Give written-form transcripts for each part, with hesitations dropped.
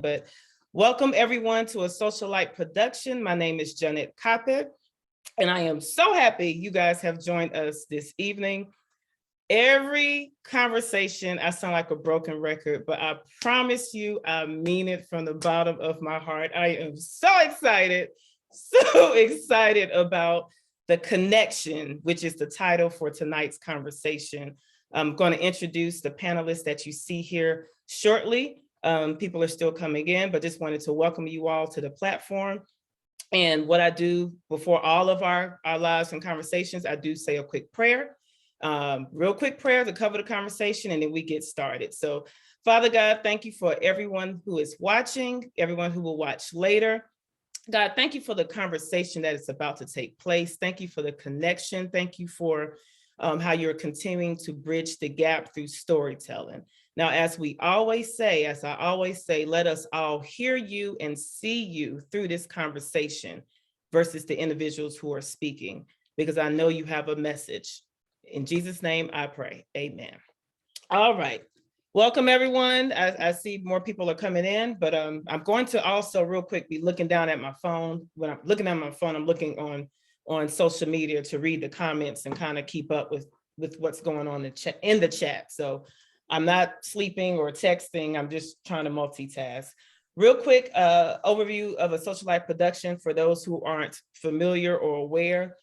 But welcome everyone to a Socialite production. My name is Janet Capet, and I am so happy you guys have joined us this evening. Every conversation, I sound like a broken record, but I promise you, I mean it from the bottom of my heart. I am so excited about the connection, which is the title for tonight's conversation. I'm going to introduce the panelists that you see here shortly. People are still coming in, but just wanted to welcome you all to the platform. And what I do before all of our lives and conversations, I do say a quick prayer, real quick prayer to cover the conversation, and then we get started. So, Father God, thank you for everyone who is watching, everyone who will watch later. God, thank you for the conversation that is about to take place. Thank you for the connection. Thank you for how you're continuing to bridge the gap through storytelling. Now, as I always say, let us all hear you and see you through this conversation versus the individuals who are speaking, because I know you have a message. In Jesus' name, I pray. Amen. All right. Welcome, everyone. I see more people are coming in, but I'm going to also real quick be looking down at my phone. When I'm looking at my phone, I'm looking on social media to read the comments and kind of keep up with what's going on in the chat. So I'm not sleeping or texting. I'm just trying to multitask. Real quick overview of a Socialite production for those who aren't familiar or aware.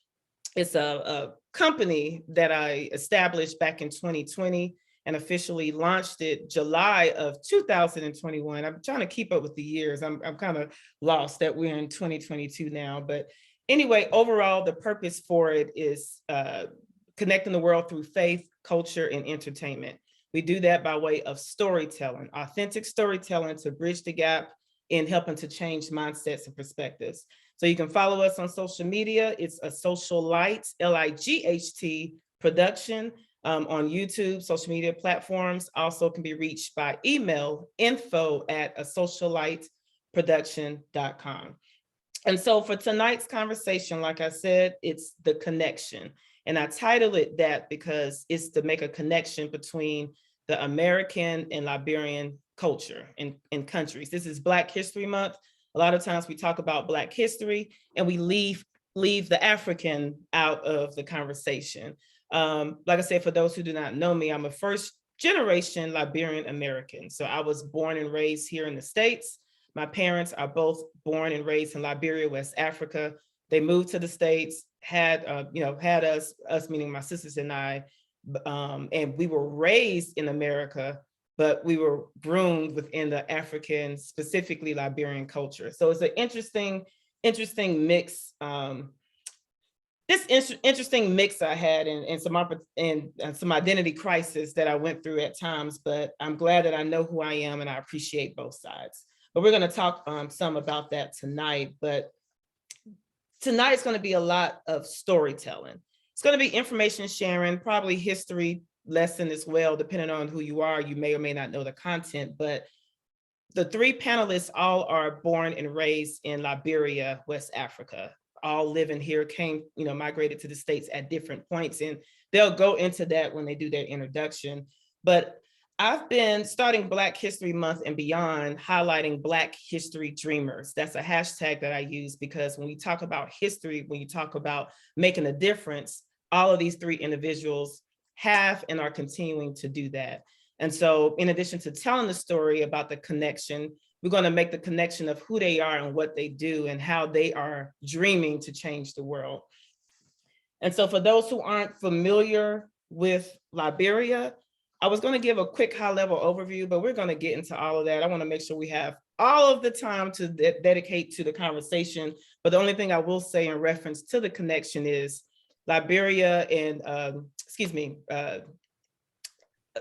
It's a company that I established back in 2020 and officially launched it July of 2021. I'm trying to keep up with the years. I'm kind of lost that we're in 2022 now. But anyway, overall, the purpose for it is connecting the world through faith, culture, and entertainment. We do that by way of storytelling, authentic storytelling to bridge the gap in helping to change mindsets and perspectives. So you can follow us on social media. It's a Socialite, Light production on YouTube, social media platforms. Also can be reached by email, info@asocialiteproduction.com. And so for tonight's conversation, like I said, it's the connection. And I title it that because it's to make a connection between the American and Liberian culture and countries. This is Black History Month. A lot of times we talk about Black history and we leave the African out of the conversation. Like I said, for those who do not know me, I'm a first generation Liberian American. So I was born and raised here in the States. My parents are both born and raised in Liberia, West Africa. They moved to the States, had us meaning my sisters and I, and we were raised in America, but we were groomed within the African, specifically Liberian culture. So it's an interesting mix. Interesting mix I had and some identity crisis that I went through at times, but I'm glad that I know who I am and I appreciate both sides. But we're going to talk some about that tonight. But tonight's going to be a lot of storytelling. It's going to be information sharing, probably history lesson as well, depending on who you are. You may or may not know the content, but the three panelists all are born and raised in Liberia, West Africa, all living here, migrated to the States at different points. And they'll go into that when they do their introduction. But I've been starting Black History Month and beyond, highlighting Black History Dreamers. That's a hashtag that I use because when we talk about history, when you talk about making a difference, all of these three individuals have and are continuing to do that. And so in addition to telling the story about the connection, we're going to make the connection of who they are and what they do and how they are dreaming to change the world. And so for those who aren't familiar with Liberia, I was going to give a quick high-level overview, but we're going to get into all of that. I want to make sure we have all of the time to dedicate to the conversation. But the only thing I will say in reference to the connection is Liberia and,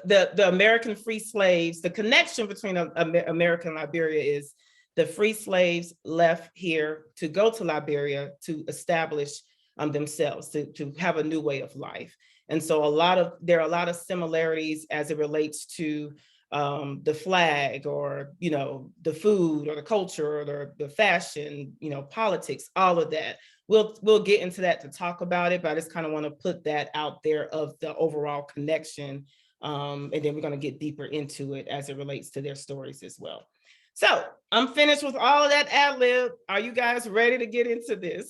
the American free slaves, the connection between America and Liberia is the free slaves left here to go to Liberia to establish themselves, to have a new way of life. And so there are a lot of similarities as it relates to the flag or, the food or the culture or the fashion, politics, all of that. We'll get into that to talk about it, but I just kind of want to put that out there of the overall connection. And then we're going to get deeper into it as it relates to their stories as well. So I'm finished with all of that ad lib. Are you guys ready to get into this?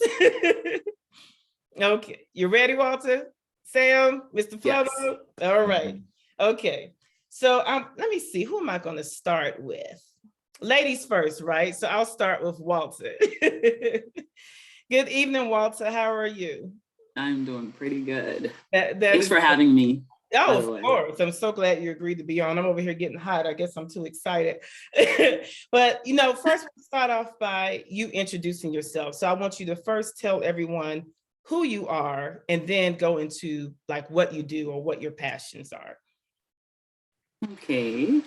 Okay, you ready, Walter? Sam, Mr. Flomo? Yes. All right. Okay. So let me see, who am I going to start with? Ladies first, right? So I'll start with Walter. Good evening, Walter. How are you? I'm doing pretty good. That Thanks for having me. Oh, of course. I'm so glad you agreed to be on. I'm over here getting hot. I guess I'm too excited. But, first we'll start off by you introducing yourself. So I want you to first tell everyone who you are and then go into like what you do or what your passions are. Okay.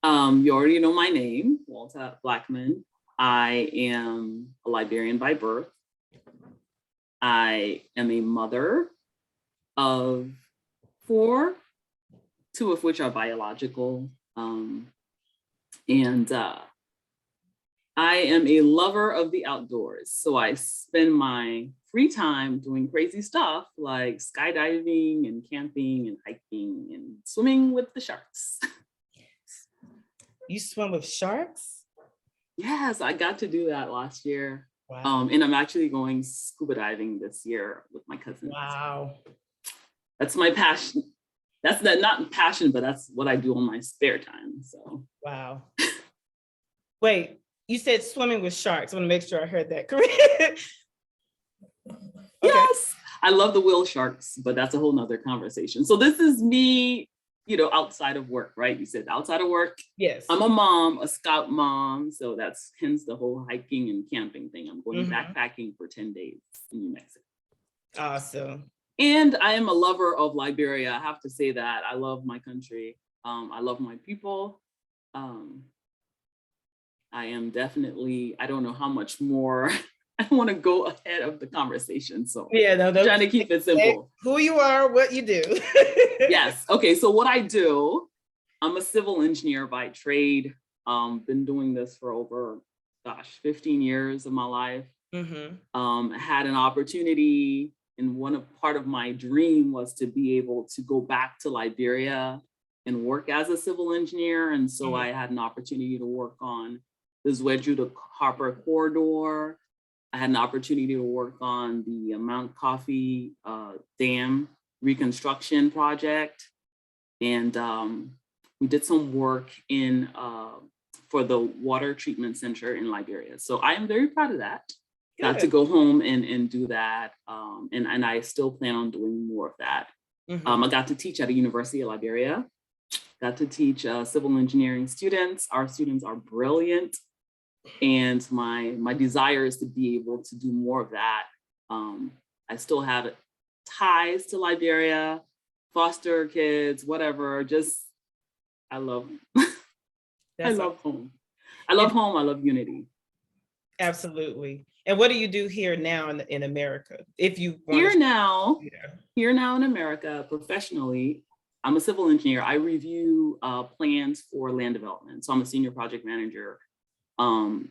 You already know my name, Walta Blackmon. I am a Liberian by birth. I am a mother of 4, 2 of which are biological. I am a lover of the outdoors. So I spend my free time doing crazy stuff like skydiving and camping and hiking and swimming with the sharks. You swim with sharks? Yes, I got to do that last year. Wow. And I'm actually going scuba diving this year with my cousins. Wow. That's my passion. That's not passion, but that's what I do on my spare time. So. Wow. Wait, you said swimming with sharks. I want to make sure I heard that correct. Okay. Yes, I love the whale sharks, but that's a whole nother conversation. So this is me, outside of work, right? You said outside of work. Yes. I'm a mom, a scout mom. So that's hence the whole hiking and camping thing. I'm going backpacking for 10 days in New Mexico. Awesome. And I am a lover of Liberia. I have to say that. I love my country. I love my people. I am definitely, I don't know how much more I want to go ahead of the conversation. So yeah, no, trying to keep it simple. Who you are, what you do. Yes. Okay. So what I do, I'm a civil engineer by trade. Been doing this for over, 15 years of my life. Had an opportunity, and part of my dream was to be able to go back to Liberia and work as a civil engineer. And so I had an opportunity to work on the Zwedru to Harper corridor. I had an opportunity to work on the Mount Coffee Dam reconstruction project. And we did some work for the water treatment center in Liberia. So I am very proud of that. Good. Got to go home and do that. And I still plan on doing more of that. I got to teach at a university of Liberia. Got to teach civil engineering students. Our students are brilliant. And my desire is to be able to do more of that. I still have ties to Liberia, foster kids, whatever. I love I love home. I love home. I love unity. Absolutely. And what do you do here now in America? If you here now in America professionally, I'm a civil engineer. I review plans for land development. So I'm a senior project manager. And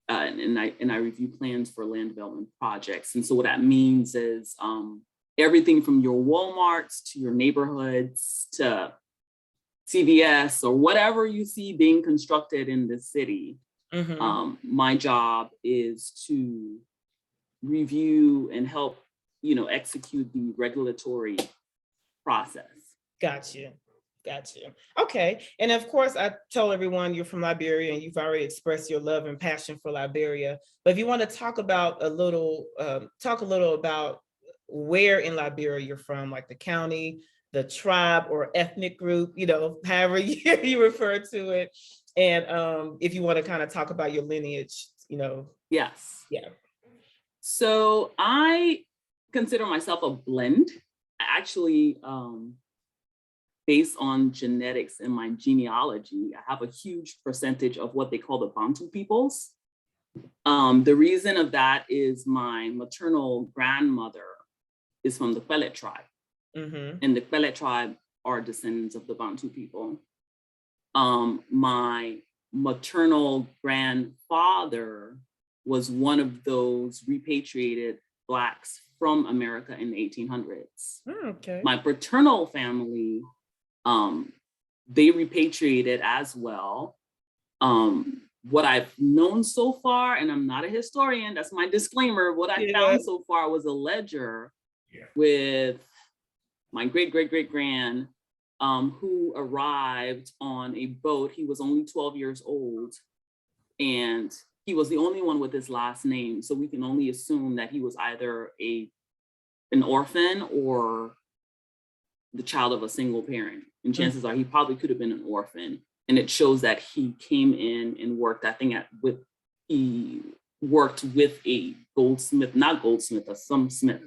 I review plans for land development projects. And so what that means is everything from your Walmarts to your neighborhoods to CVS or whatever you see being constructed in the city. My job is to review and help, execute the regulatory process. Gotcha. Okay. And of course, I tell everyone you're from Liberia and you've already expressed your love and passion for Liberia. But if you want to talk a little about where in Liberia you're from, like the county, the tribe or ethnic group, however you refer to it. And if you want to kind of talk about your lineage, Yes. Yeah. So I consider myself a blend. I actually, based on genetics and my genealogy, I have a huge percentage of what they call the Bantu peoples. The reason of that is my maternal grandmother is from the Quelet tribe. And the Quelet tribe are descendants of the Bantu people. My maternal grandfather was one of those repatriated Blacks from America in the 1800s. Okay. My paternal family, they repatriated as well. What I've known so far, and I'm not a historian, that's my disclaimer, what I found so far was a ledger with my great-great-great-grand, who arrived on a boat. He was only 12 years old, and he was the only one with his last name. So we can only assume that he was either an orphan or the child of a single parent. And chances are he probably could have been an orphan. And it shows that he came in and worked, he worked with a goldsmith, some smith,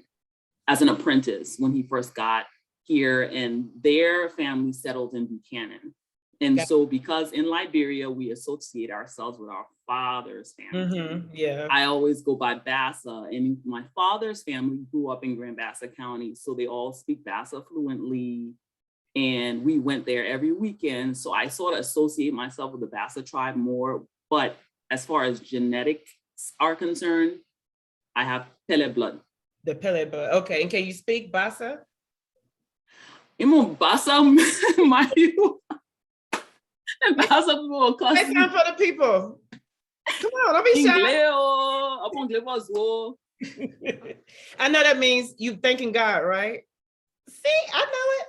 as an apprentice when he first got here, and their family settled in Buchanan. And so because in Liberia, we associate ourselves with our father's family. I always go by Bassa, and my father's family grew up in Grand Bassa County. So they all speak Bassa fluently. And we went there every weekend. So I sort of associate myself with the Bassa tribe more. But as far as genetics are concerned, I have Pele blood. The Pele blood. Okay. And can you speak Bassa? Imo Bassa, Bassa people. Say something for the people. Come on, don't be shy. I know that means you thanking God, right? See, I know it.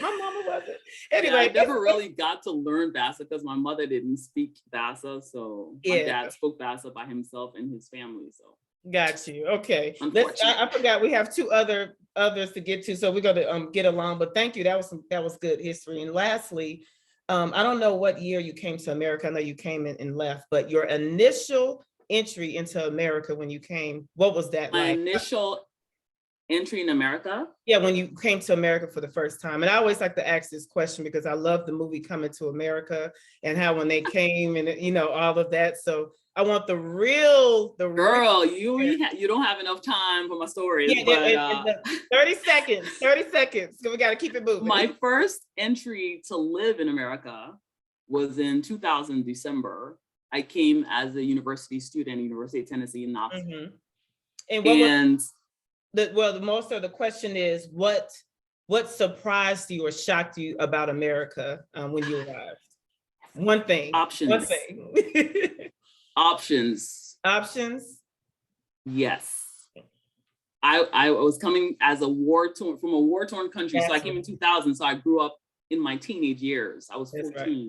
My mama wasn't. Anyway, I never really got to learn Bassa because my mother didn't speak Bassa. So my dad spoke Bassa by himself and his family. So got you. Okay. I forgot we have two others to get to, so we're gonna get along. But thank you. That was good history. And lastly, I don't know what year you came to America. I know you came in and left, but your initial entry into America when you came, what was that like? My initial entry in America? Yeah, when you came to America for the first time. And I always like to ask this question because I love the movie Coming to America and how when they came and all of that. So I want the real. You don't have enough time for my stories. Yeah, but, 30 seconds. We got to keep it moving. My first entry to live in America was in 2000 December. I came as a university student, University of Tennessee in Knoxville. The most of the question is what surprised you or shocked you about America when you arrived? One thing. Options. One thing. Options. Yes. I was coming as from a war-torn country. So I came in 2000. So I grew up in my teenage years. I was 14. Right.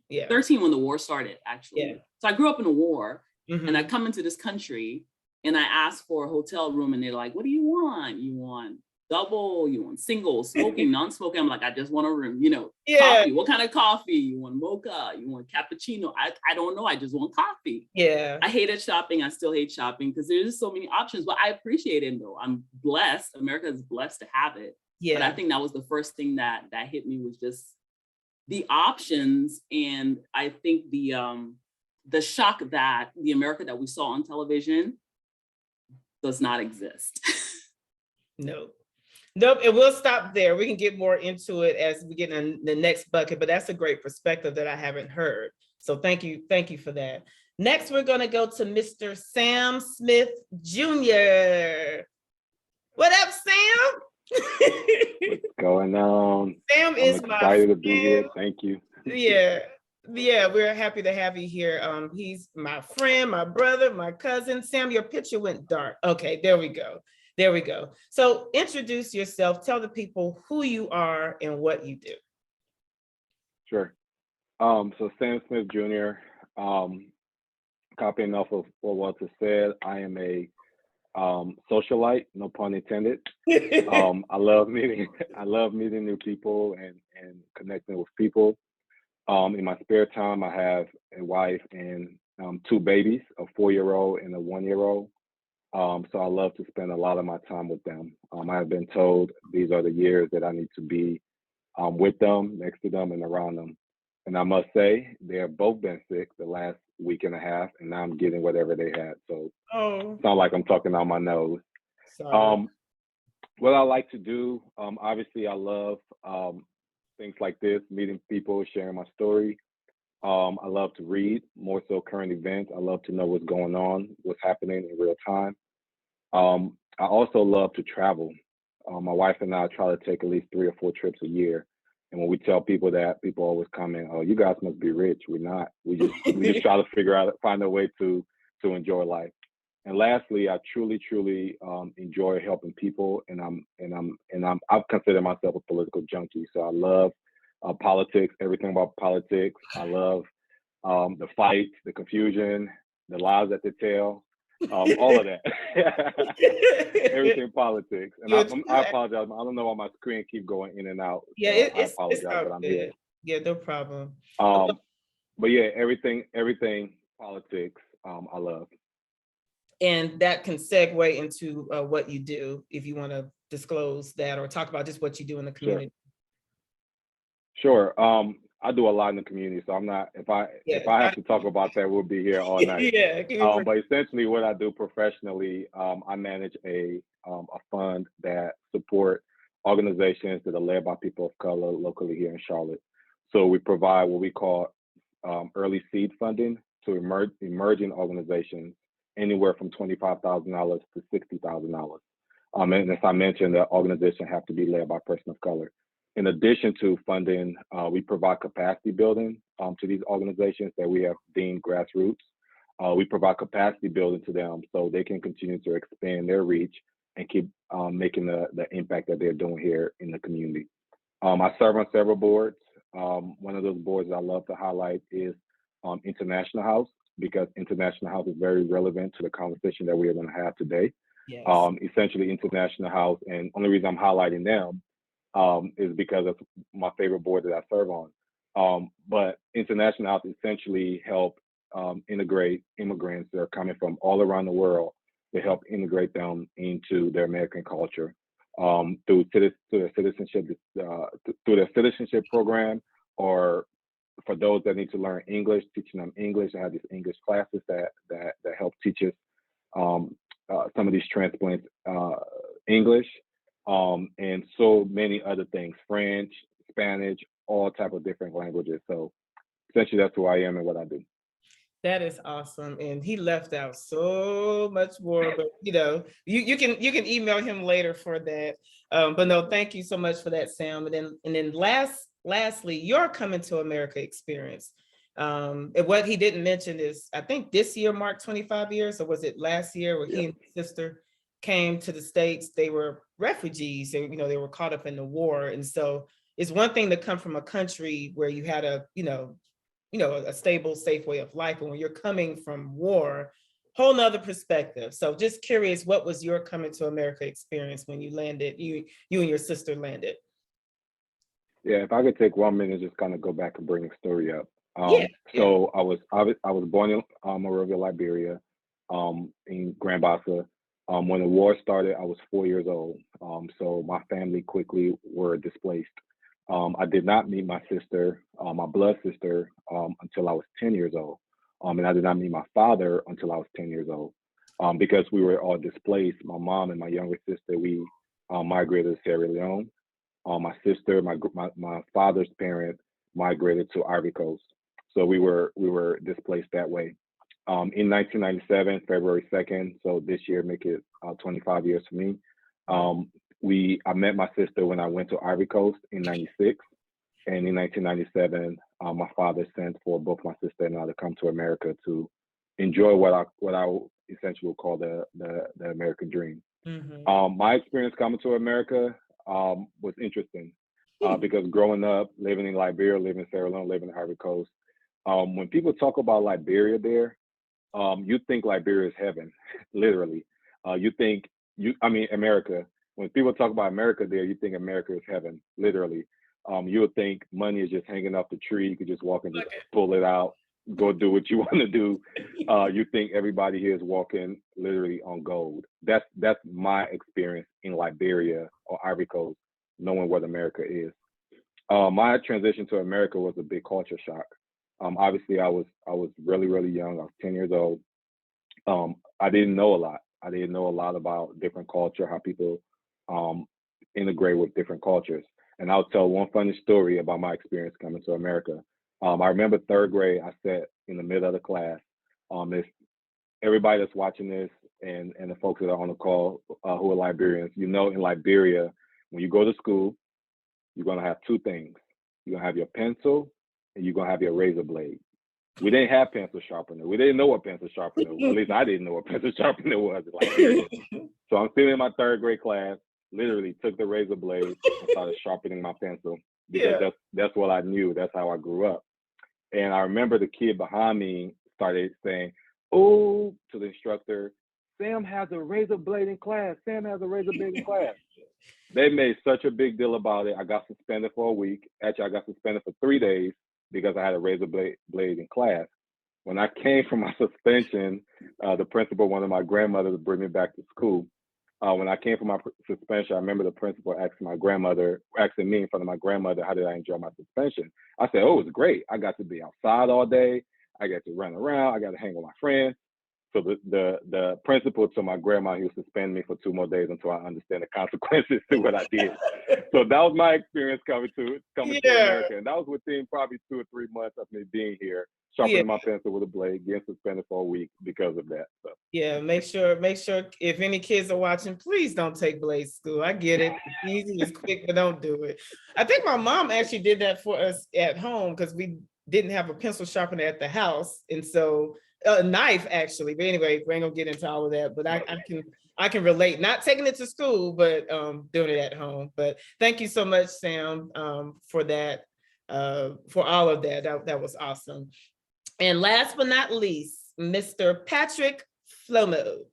Yeah. 13 when the war started, actually. Yeah. So I grew up in a war, and I come into this country and I asked for a hotel room, and they're like, "What do you want? You want double? You want single? Smoking, non-smoking?" I'm like, "I just want a room, coffee. What kind of coffee? You want mocha? You want cappuccino? I don't know. I just want coffee." Yeah. I hated shopping. I still hate shopping because there's just so many options, but I appreciate it though. I'm blessed. America is blessed to have it. Yeah. But I think that was the first thing that hit me was just the options. And I think the shock that the America that we saw on television does not exist. Nope. And we'll stop there. We can get more into it as we get in the next bucket, but that's a great perspective that I haven't heard. So thank you for that. Next, we're going to go to Mr. Sam Smith Jr. What up, Sam? What's going on? Sam is excited to be here. Thank you. Yeah, we're happy to have you here. He's my friend, my brother, my cousin. Sam, your picture went dark. Okay, there we go. So introduce yourself. Tell the people who you are and what you do. Sure. So Sam Smith Jr., copying off of what Walta said, I am a socialite, no pun intended. I love meeting new people and connecting with people. In my spare time, I have a wife and two babies, a 4-year-old and a 1-year-old. So I love to spend a lot of my time with them. I have been told these are the years that I need to be with them, next to them, and around them. And I must say, they have both been sick the last week and a half, and now I'm getting whatever they had. So it's not like I'm talking out my nose. What I like to do, obviously I love things like this, meeting people, sharing my story. I love to read, more so current events. I love to know what's going on, what's happening in real time. I also love to travel. My wife and I try to take at least 3 or 4 trips a year. And when we tell people that, people always comment, "Oh, you guys must be rich." We're not. We just try to find a way to enjoy life. And lastly, I truly enjoy helping people, and I consider myself a political junkie. So I love politics, everything about politics. I love the fights, the confusion, the lies that they tell, all of that. Everything politics. And I apologize. I don't know why my screen keep going in and out. Yeah, So I apologize, but I'm here. Yeah, no problem. But yeah, everything politics, I love. And that can segue into what you do, if you want to disclose that or talk about just what you do in the community. Sure. I do a lot in the community, so I'm not. If I have to talk about that, we'll be here all night. But essentially, what I do professionally, I manage a fund that support organizations that are led by people of color locally here in Charlotte. So we provide what we call early seed funding to emerging organizations, anywhere from $25,000 to $60,000. And as I mentioned, the organization have to be led by a person of color. In addition to funding, we provide capacity building to these organizations that we have deemed grassroots. We provide capacity building to them so they can continue to expand their reach and keep making the impact that they're doing here in the community. I serve on several boards. One of those boards that I love to highlight is International House, because International House is very relevant to the conversation that we are going to have today. Yes. Essentially, International House, and only reason I'm highlighting them is because of my favorite board that I serve on. But International House essentially help integrate immigrants that are coming from all around the world. They help integrate them into their American culture through their citizenship program, or for those that need to learn English, teaching them English. I have these English classes that help teach us some of these transplants English. And so many other things, French, Spanish, all type of different languages. So essentially that's who I am and what I do. That is awesome. And he left out so much more, but you can email him later for that. But no, thank you so much for that, Sam. And then lastly, your Coming to America experience. And what he didn't mention is, I think this year marked 25 years, or was it last year where he and his sister came to the States? They were refugees, and they were caught up in the war. And so it's one thing to come from a country where you had a stable, safe way of life, and when you're coming from war, whole nother perspective. So just curious, what was your Coming to America experience when you landed, you and your sister landed? Yeah, if I could take 1 minute, just kind of go back and bring a story up. So I was born in Monrovia, Liberia, in Grand Bassa. When the war started, I was 4 years old. So my family quickly were displaced. I did not meet my sister, my blood sister, until I was 10 years old. And I did not meet my father until I was 10 years old. Because we were all displaced, my mom and my younger sister, we migrated to Sierra Leone. My sister, my father's parent, migrated to Ivory Coast. So we were displaced that way. In 1997, February 2nd, so this year make it 25 years for me. I met my sister when I went to Ivory Coast in '96, and in 1997, my father sent for both my sister and I to come to America to enjoy what I essentially would call the American dream. Mm-hmm. My experience coming to America was interesting because growing up, living in Liberia, living in Sierra Leone, living in Ivory Coast, when people talk about Liberia there, you think Liberia is heaven, literally. America. When people talk about America there, you think America is heaven, literally. You would think money is just hanging off the tree. You could just walk and just pull it out, go do what you want to do. You think everybody here is walking literally on gold. That's my experience in Liberia or Ivory Coast, knowing what America is. My transition to America was a big culture shock. Obviously, I was really, really young. I was 10 years old. I didn't know a lot. I didn't know a lot about different culture, how people integrate with different cultures. And I'll tell one funny story about my experience coming to America. I remember third grade, I sat in the middle of the class. If everybody that's watching this and the folks that are on the call who are Liberians, in Liberia, when you go to school, you're going to have two things. you're gonna have your pencil, and you're gonna have your razor blade. We didn't have pencil sharpener. We didn't know what pencil sharpener was. At least I didn't know what pencil sharpener was. Like, so I'm sitting in my third grade class, literally took the razor blade and started sharpening my pencil because that's what I knew. That's how I grew up. And I remember the kid behind me started saying, "Oh," to the instructor, "Sam has a razor blade in class. Sam has a razor blade in class." They made such a big deal about it. I got suspended for a week. Actually, I got suspended for 3 days because I had a razor blade in class. When I came from my suspension, the principal wanted my grandmother to bring me back to school. When I came from my suspension, I remember the principal asking me in front of my grandmother, how did I enjoy my suspension? I said, "Oh, it was great. I got to be outside all day. I got to run around. I got to hang with my friends." So the principal told my grandma he would suspend me for 2 more days until I understand the consequences to what I did. So that was my experience coming to America. And that was within probably 2 or 3 months of me being here, sharpening my pencil with a blade, getting suspended for a week because of that. So. Yeah, make sure if any kids are watching, please don't take blade school. I get it. It's easy, it's quick, but don't do it. I think my mom actually did that for us at home because we didn't have a pencil sharpener at the house. And so a knife actually, but anyway, we ain't gonna get into all of that, but I can relate, not taking it to school, but doing it at home. But thank you so much, Sam, for that, for all of that. That was awesome. And last but not least, Mr. Patrick Flomo.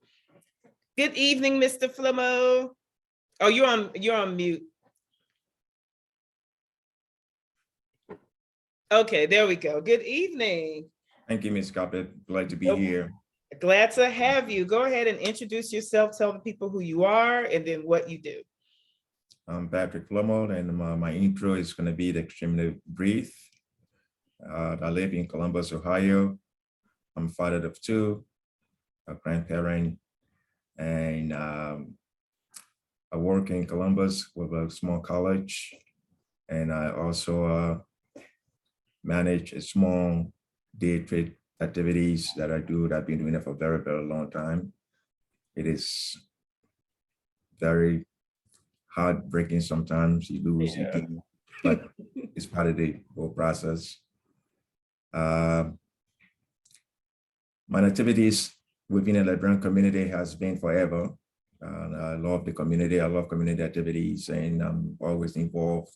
Good evening, Mr. Flomo. Oh, you're on mute. Okay, there we go. Good evening. Thank you, Ms. Carpet. Glad to be here. Glad to have you. Go ahead and introduce yourself. Tell the people who you are and then what you do. I'm Patrick Flomo, and my intro is going to be extremely brief. I live in Columbus, Ohio. I'm father of 2, a grandparent, and I work in Columbus with a small college, and I also manage a small day trade activities that I do that I've been doing it for a very, very long time. It is very heartbreaking sometimes. You lose, you gain, but it's part of the whole process. My activities within the Liberian community has been forever. I love the community. I love community activities, and I'm always involved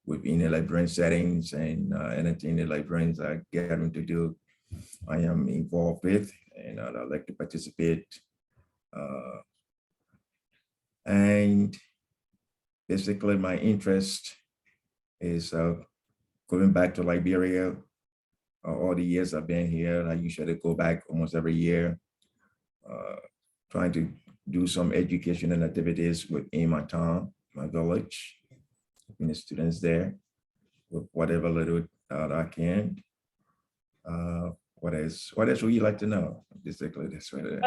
within the Liberian settings, and anything the Liberians are getting to do, I am involved with, and I like to participate. And basically, my interest is going back to Liberia. All the years I've been here, I usually go back almost every year, trying to do some education and activities within my town, my village, with the students there, with whatever little I can. What else would you like to know? Basically, that's what it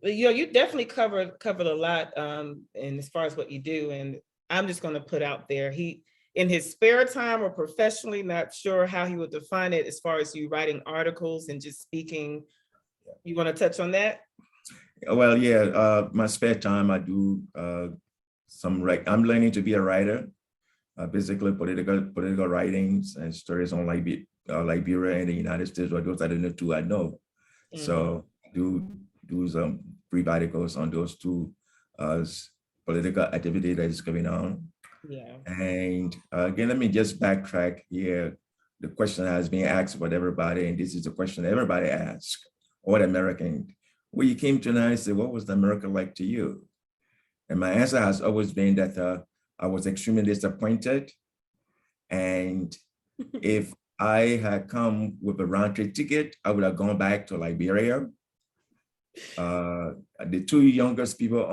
is. You definitely covered a lot, and as far as what you do, and I'm just going to put out there, he, in his spare time or professionally, not sure how he would define it, as far as you writing articles and just speaking. You want to touch on that? Well, yeah, my spare time, I do I'm learning to be a writer, basically political writings and stories on Liberia and the United States, or those are the 2 I know. Mm-hmm. So do some brief articles on those 2 political activity that is going on. Yeah. And again, let me just backtrack here. The question has been asked about everybody, and this is the question everybody asks, all American. When you came to the United States, what was America like to you? And my answer has always been that I was extremely disappointed. And if I had come with a round trip ticket, I would have gone back to Liberia. The 2 youngest people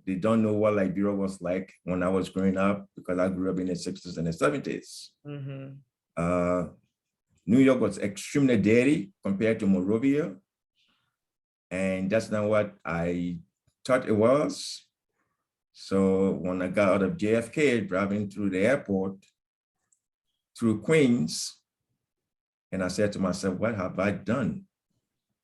they don't know what Liberia was like when I was growing up, because I grew up in the 60s and the 70s. Mm-hmm. New York was extremely dirty compared to Monrovia. And that's not what I thought it was. So when I got out of JFK, driving through the airport, through Queens, and I said to myself, what have I done?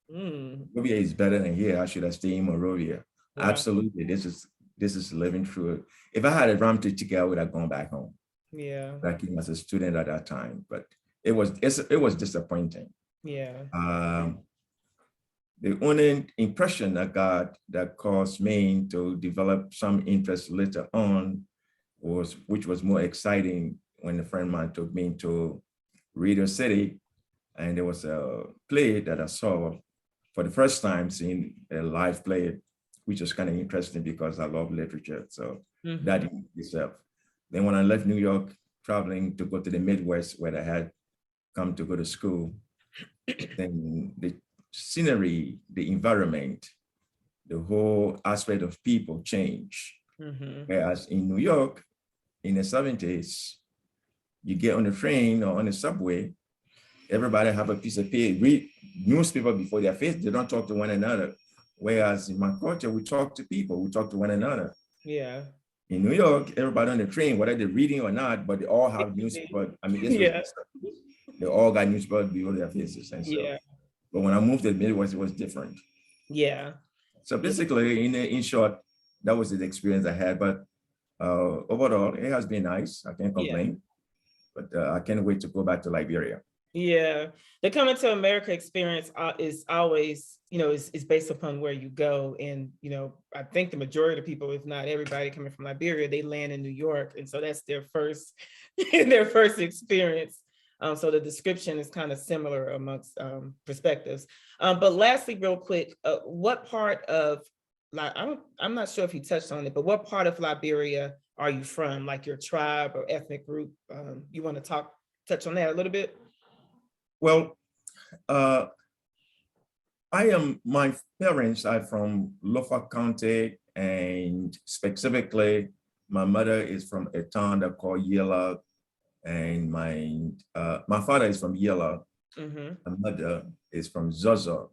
Monrovia is better than here. I should have stayed in Monrovia. Yeah. Absolutely, this is living through it. If I had a round trip ticket, I would have gone back home. Yeah. I came as a student at that time, but it was disappointing. Yeah. The only impression I got that caused me to develop some interest later on which was more exciting, when a friend of mine took me to Radio City, and there was a play that I saw for the first time, seeing a live play, which was kind of interesting because I love literature. So that in itself. Then when I left New York, traveling to go to the Midwest where I had come to go to school, then the scenery, the environment, the whole aspect of people change. Whereas in New York, in the 70s, you get on the train or on the subway, everybody have a piece of paper, read newspaper before their face, they don't talk to one another. Whereas in my culture, we talk to people, we talk to one another. Yeah. In New York, everybody on the train, whether they're reading or not, but they all have newspaper. I mean, they all got newspaper before their faces. And so, but when I moved to the Midwest, it was different. Yeah. So basically, in short, that was the experience I had. But overall, it has been nice. I can't complain, but I can't wait to go back to Liberia. Yeah, the Coming to America experience is always, is based upon where you go. And, I think the majority of people, if not everybody coming from Liberia, they land in New York. And so that's their first, their first experience. So the description is kind of similar amongst perspectives. But lastly, real quick, what part of, I'm not sure if you touched on it, but what part of Liberia are you from? Like your tribe or ethnic group? You want to touch on that a little bit? Well, my parents are from Lofa County, and specifically, my mother is from a town that called Yela, and my father is from Yela. My mother is from Zozo.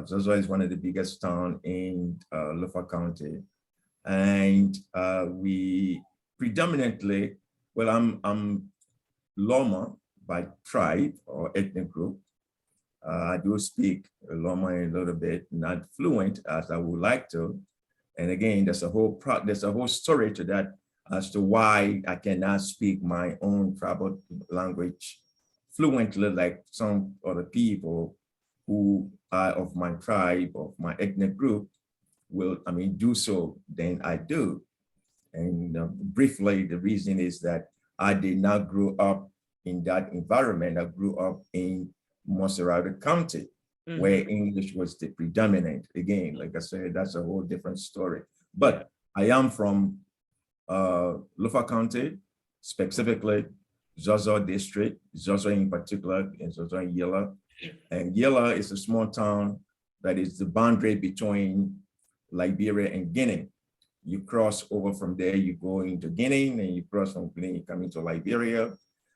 Zozo is one of the biggest towns in Lofa County, and we predominantly, well, I'm Lomond by tribe or ethnic group. I do speak Lomond a little bit, not fluent as I would like to. And again, there's a whole story to that as to why I cannot speak my own tribal language fluently like some other people who are of my tribe, of my ethnic group, will, do so than I do. And briefly, the reason is that I did not grow up in that environment. I grew up in Monserrate County, where English was the predominant. Again, like I said, that's a whole different story. But I am from Lofa County, specifically Zozo district, Zozo in particular, and Zozo in Yela. And Yela is a small town that is the boundary between Liberia and Guinea. You cross over from there, you go into Guinea, and you cross from Guinea, you come into Liberia.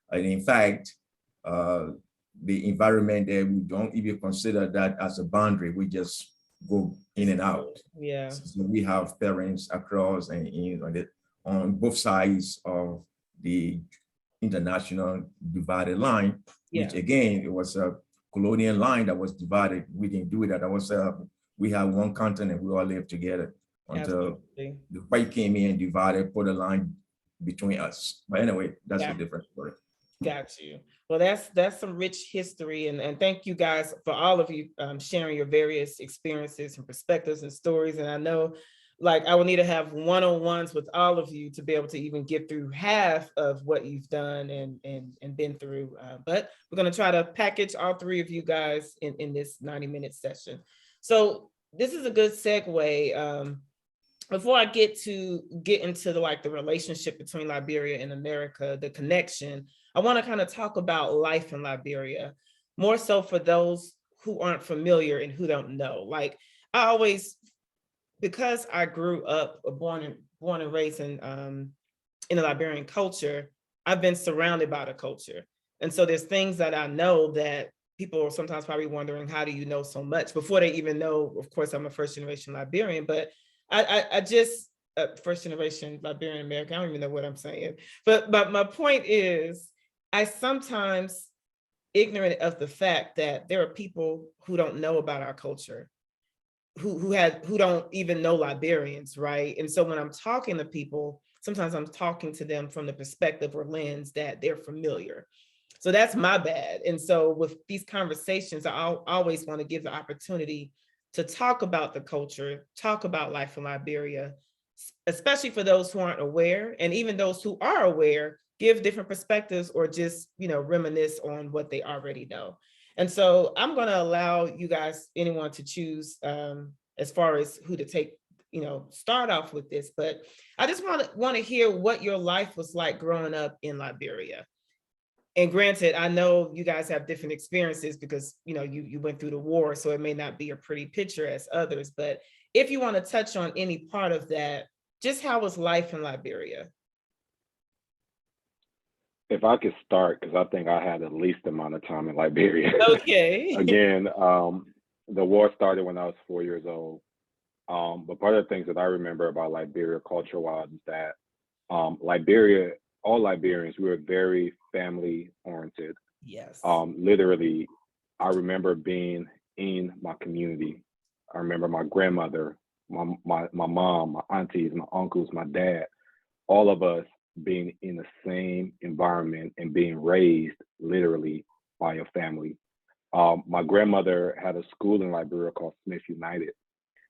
And in fact, the environment there, we don't even consider that as a boundary. We just go in and out. Yeah. So we have parents across and on both sides of the international divided line, which again, it was a colonial line that was divided. We didn't do that. We have one continent, we all live together until the white came in and divided, put a line between us. But anyway, that's a different story. Got you. Well, that's some rich history, and thank you guys for all of you sharing your various experiences and perspectives and stories. And I know, I will need to have one-on-ones with all of you to be able to even get through half of what you've done and been through. But we're going to try to package all three of you guys in this 90-minute session. So this is a good segue. Before I get into the relationship between Liberia and America, the connection, I want to kind of talk about life in Liberia, more so for those who aren't familiar and who don't know. Because I grew up, born and raised in the Liberian culture, I've been surrounded by the culture. And so there's things that I know that people are sometimes probably wondering, how do you know so much? Before they even know, of course, I'm a first generation Liberian, but I just, first generation Liberian American, I don't even know what I'm saying. But my point is, I sometimes ignorant of the fact that there are people who don't know about our culture, who don't even know Liberians, right? And so when I'm talking to people, sometimes I'm talking to them from the perspective or lens that they're familiar. So that's my bad. And so with these conversations, I always want to give the opportunity to talk about the culture, talk about life in Liberia, especially for those who aren't aware, and even those who are aware, give different perspectives or just, reminisce on what they already know. And so I'm going to allow you guys, anyone to choose as far as who to take, start off with this, but I just want to hear what your life was like growing up in Liberia. And granted, I know you guys have different experiences because, you went through the war, so it may not be a pretty picture as others, but if you want to touch on any part of that, just how was life in Liberia? If I could start, because I think I had the least amount of time in Liberia. Okay. Again, the war started when I was 4 years old. But part of the things that I remember about Liberia culture-wise is that Liberia, all Liberians, we were very family-oriented. Yes. Literally, I remember being in my community. I remember my grandmother, my mom, my aunties, my uncles, my dad, all of us being in the same environment and being raised literally by a family. My grandmother had a school in Liberia called Smith United,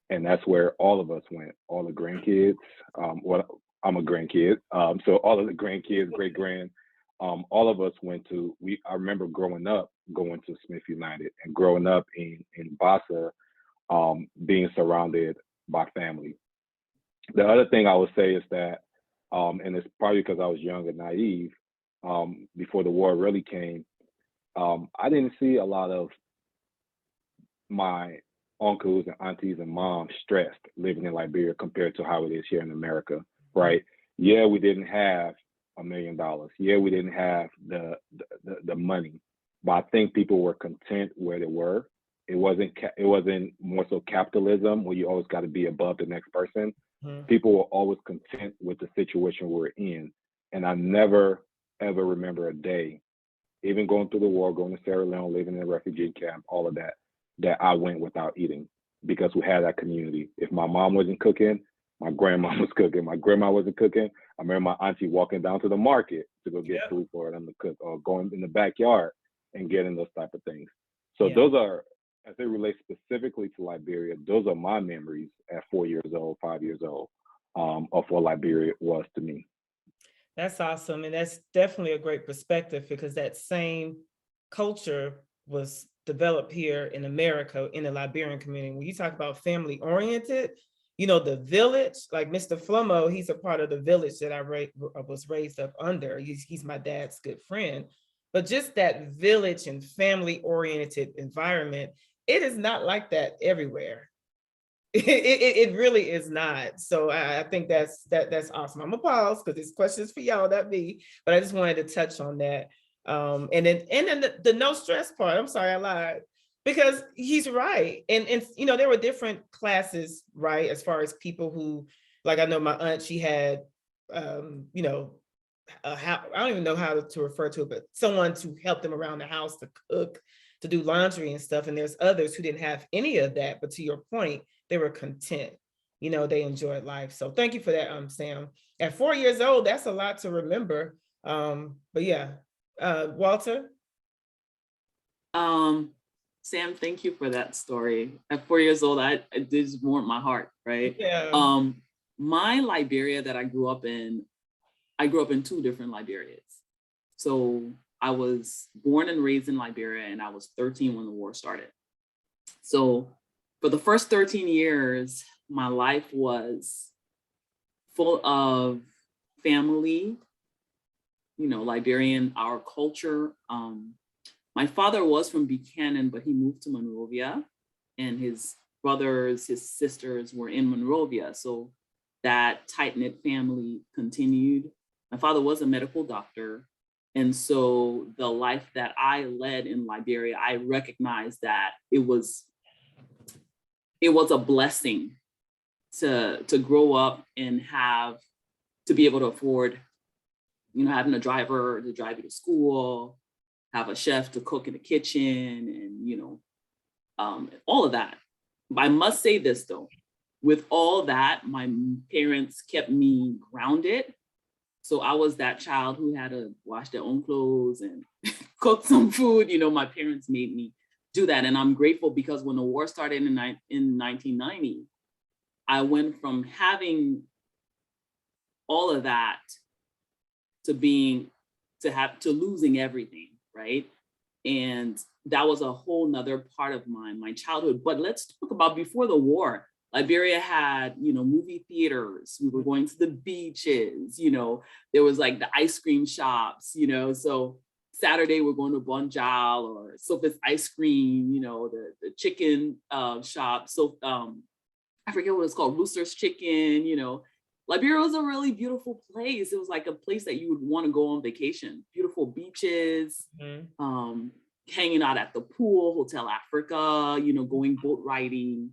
and that's where all of us went, all the grandkids. Well, I'm a grandkid, so all of the grandkids, great grand, all of us went to. I remember growing up going to Smith United and growing up in Bassa, being surrounded by family. The other thing I would say is that, and it's probably because I was young and naive, before the war really came, I didn't see a lot of my uncles and aunties and moms stressed living in Liberia compared to how it is here in America, right? Yeah, we didn't have $1 million. Yeah, we didn't have the money, but I think people were content where they were. It wasn't more so capitalism where you always got to be above the next person. People were always content with the situation we're in. And I never, ever remember a day, even going through the war, going to Sierra Leone, living in a refugee camp, all of that, that I went without eating because we had that community. If my mom wasn't cooking, my grandma was cooking. My grandma wasn't cooking. I remember my auntie walking down to the market to go get food for them to cook, or going in the backyard and getting those type of things. So those are, as it relates specifically to Liberia, those are my memories at 4 years old, 5 years old, of what Liberia was to me. That's awesome. And that's definitely a great perspective because that same culture was developed here in America in the Liberian community. When you talk about family oriented, the village, like Mr. Flomo, he's a part of the village that I was raised up under. He's my dad's good friend. But just that village and family oriented environment, it is not like that everywhere. It really is not. So I think that's awesome. I'm gonna pause because this question is for y'all, not me. But I just wanted to touch on that. And then the no stress part. I'm sorry, I lied, because he's right. And there were different classes, right? As far as people who, like I know my aunt, she had, I don't even know how to refer to it, but someone to help them around the house to cook, to do laundry and stuff. And there's others who didn't have any of that. But to your point, they were content. They enjoyed life. So thank you for that, Sam. At 4 years old, that's a lot to remember. But yeah, Walter. Sam, thank you for that story. At 4 years old, I did warm my heart, right? Yeah. My Liberia that I grew up in two different Liberias. So I was born and raised in Liberia, and I was 13 when the war started. So for the first 13 years, my life was full of family, Liberian, our culture. My father was from Buchanan, but he moved to Monrovia, and his brothers, his sisters were in Monrovia. So that tight-knit family continued. My father was a medical doctor. And so the life that I led in Liberia, I recognized that it was a blessing to grow up and to be able to afford, having a driver to drive you to school, have a chef to cook in the kitchen, and, all of that. But I must say this though, with all that, my parents kept me grounded So I was that child who had to wash their own clothes and cook some food. You know, my parents made me do that. And I'm grateful because when the war started in 1990, I went from having all of that to losing everything, right? And that was a whole nother part of my childhood. But let's talk about before the war. Liberia had, you know, movie theaters. We were going to the beaches, you know, there was like the ice cream shops, you know, so Saturday we're going to Bonjal or Sophie's ice cream, you know, the chicken shop. So I forget what it's called, Rooster's Chicken, you know. Liberia was a really beautiful place. It was like a place that you would want to go on vacation. Beautiful beaches, hanging out at the pool, Hotel Africa, you know, going boat riding.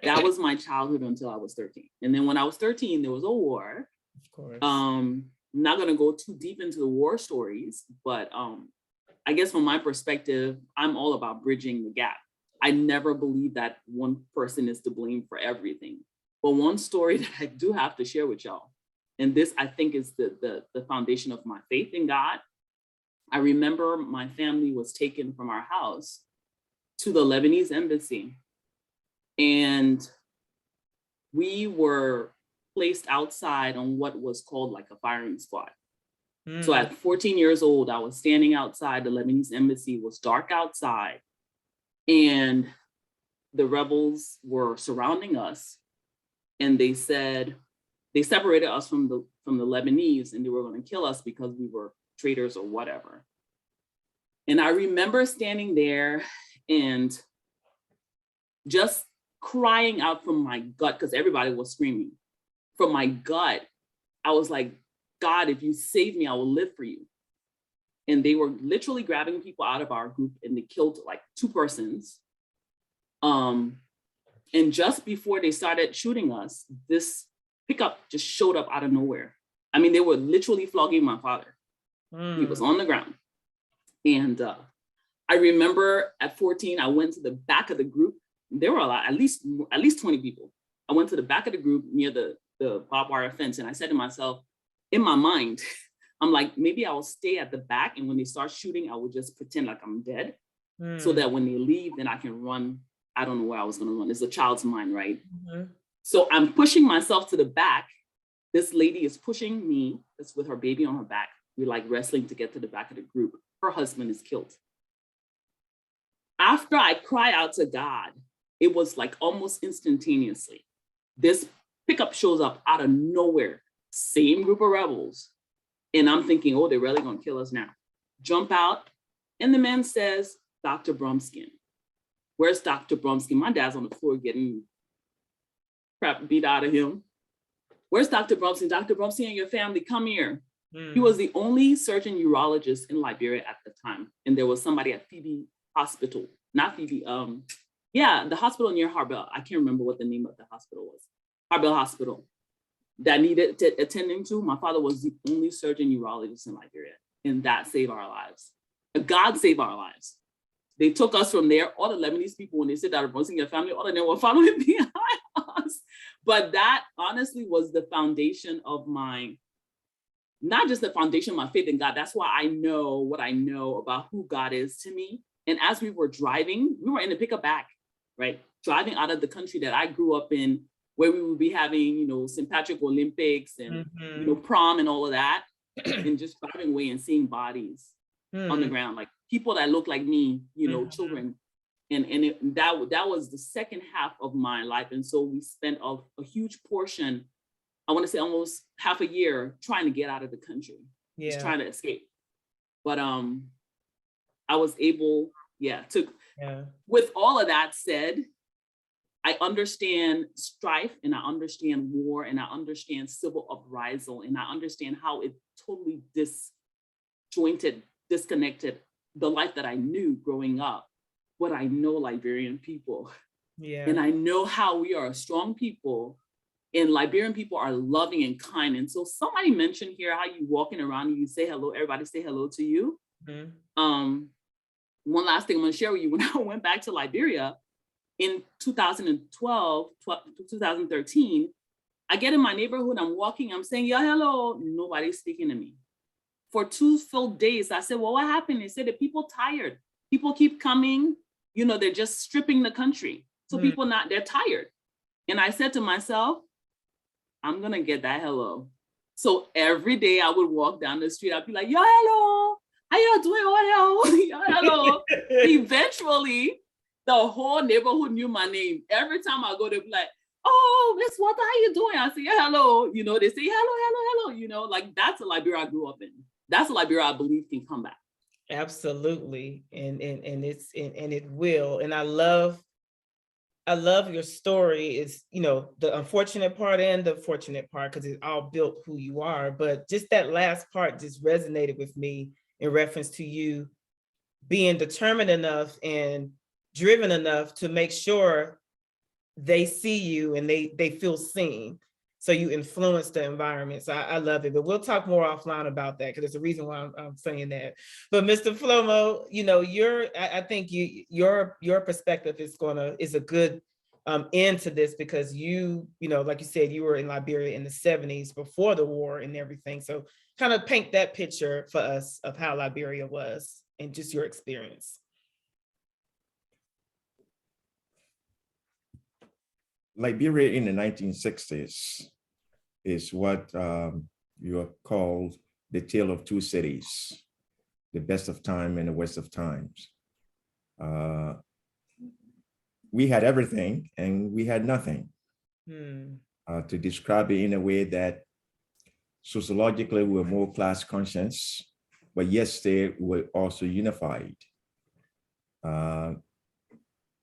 That was my childhood until I was 13. And then when I was 13, there was a war. Of course. I'm not going to go too deep into the war stories, but I guess from my perspective, I'm all about bridging the gap. I never believe that one person is to blame for everything. But one story that I do have to share with y'all, and this I think is the foundation of my faith in God. I remember my family was taken from our house to the Lebanese embassy. And we were placed outside on what was called like a firing squad. So at 14 years old, I was standing outside the Lebanese embassy. It was dark outside. And the rebels were surrounding us. And they said, they separated us from the Lebanese and they were going to kill us because we were traitors or whatever. And I remember standing there and just crying out from my gut, because everybody was screaming. From my gut, I was like, God, if you save me, I will live for you. And they were literally grabbing people out of our group and they killed like 2 persons. And just before they started shooting us, this pickup just showed up out of nowhere. I mean, they were literally flogging my father. He was on the ground. And I remember at 14, I went to the back of the group. There were a lot, at least 20 people. I went to the back of the group near the barbed wire fence. And I said to myself, in my mind, I'm like, maybe I will stay at the back. And when they start shooting, I will just pretend like I'm dead. So that when they leave, then I can run. I don't know where I was going to run. It's a child's mind, right? So I'm pushing myself to the back. This lady is pushing me. That's with her baby on her back. We're like wrestling to get to the back of the group. Her husband is killed. After I cry out to God, it was like almost instantaneously. This pickup shows up out of nowhere. Same group of rebels. And I'm thinking, oh, they're really going to kill us now. Jump out. And the man says, Dr. Brumskine. Where's Dr. Brumskine? My dad's on the floor getting crap beat out of him. Where's Dr. Brumskine? Dr. Brumskine and your family, come here. He was the only surgeon urologist in Liberia at the time. And there was somebody at Phoebe Hospital, not Phoebe, the hospital near Harbel. I can't remember what the name of the hospital was. Harbel Hospital that needed attending to. My father was the only surgeon urologist in Liberia, and that saved our lives. God saved our lives. They took us from there. All the Lebanese people, when they said that are Brumskine your family, all of them were following behind us. But that honestly was the foundation of not just the foundation of my faith in God. That's why I know what I know about who God is to me. And as we were driving, we were in the pickup back, right? Driving out of the country that I grew up in, where we would be having, St. Patrick Olympics and, prom and all of that, and just driving away and seeing bodies on the ground, like people that look like me, children. And that was the second half of my life. And so we spent a huge portion, I want to say almost half a year, trying to get out of the country, just trying to escape. But I was able, with all of that said, I understand strife and I understand war and I understand civil uprisal and I understand how it totally disconnected the life that I knew growing up. But I know Liberian people. And I know how we are a strong people and Liberian people are loving and kind. And so somebody mentioned here how you walking around and you say hello, everybody say hello to you. One last thing I'm gonna share with you, when I went back to Liberia in 2013, I get in my neighborhood, I'm walking, I'm saying, yeah, hello, nobody's speaking to me. For 2 full days, I said, well, what happened? They said the people tired. People keep coming, you know, they're just stripping the country. So people they're tired. And I said to myself, I'm gonna get that hello. So every day I would walk down the street, I'd be like, yo, hello, how you doing? Oh, yo, hello. Eventually, the whole neighborhood knew my name. Every time I go, they'd be like, oh, Miss Walta, how you doing? I say, yeah, hello. You know, they say, hello, hello, hello. You know, like that's a Liberia I grew up in. That's a Liberia I believe can come back. Absolutely. And it will. And I love your story. Is, you know, the unfortunate part and the fortunate part, because it all built who you are. But just that last part just resonated with me in reference to you being determined enough and driven enough to make sure they see you and they feel seen. So you influence the environment. So I love it, but we'll talk more offline about that because there's a reason why I'm saying that. But Mr. Flomo, you know, I think your perspective is a good end to this, because you know, like you said, you were in Liberia in the 70s before the war and everything. So kind of paint that picture for us of how Liberia was and just your experience. Liberia in the 1960s is what you are called the tale of two cities, the best of time and the worst of times. We had everything and we had nothing. To describe it in a way that sociologically we were more class conscious, but yes, they were also unified.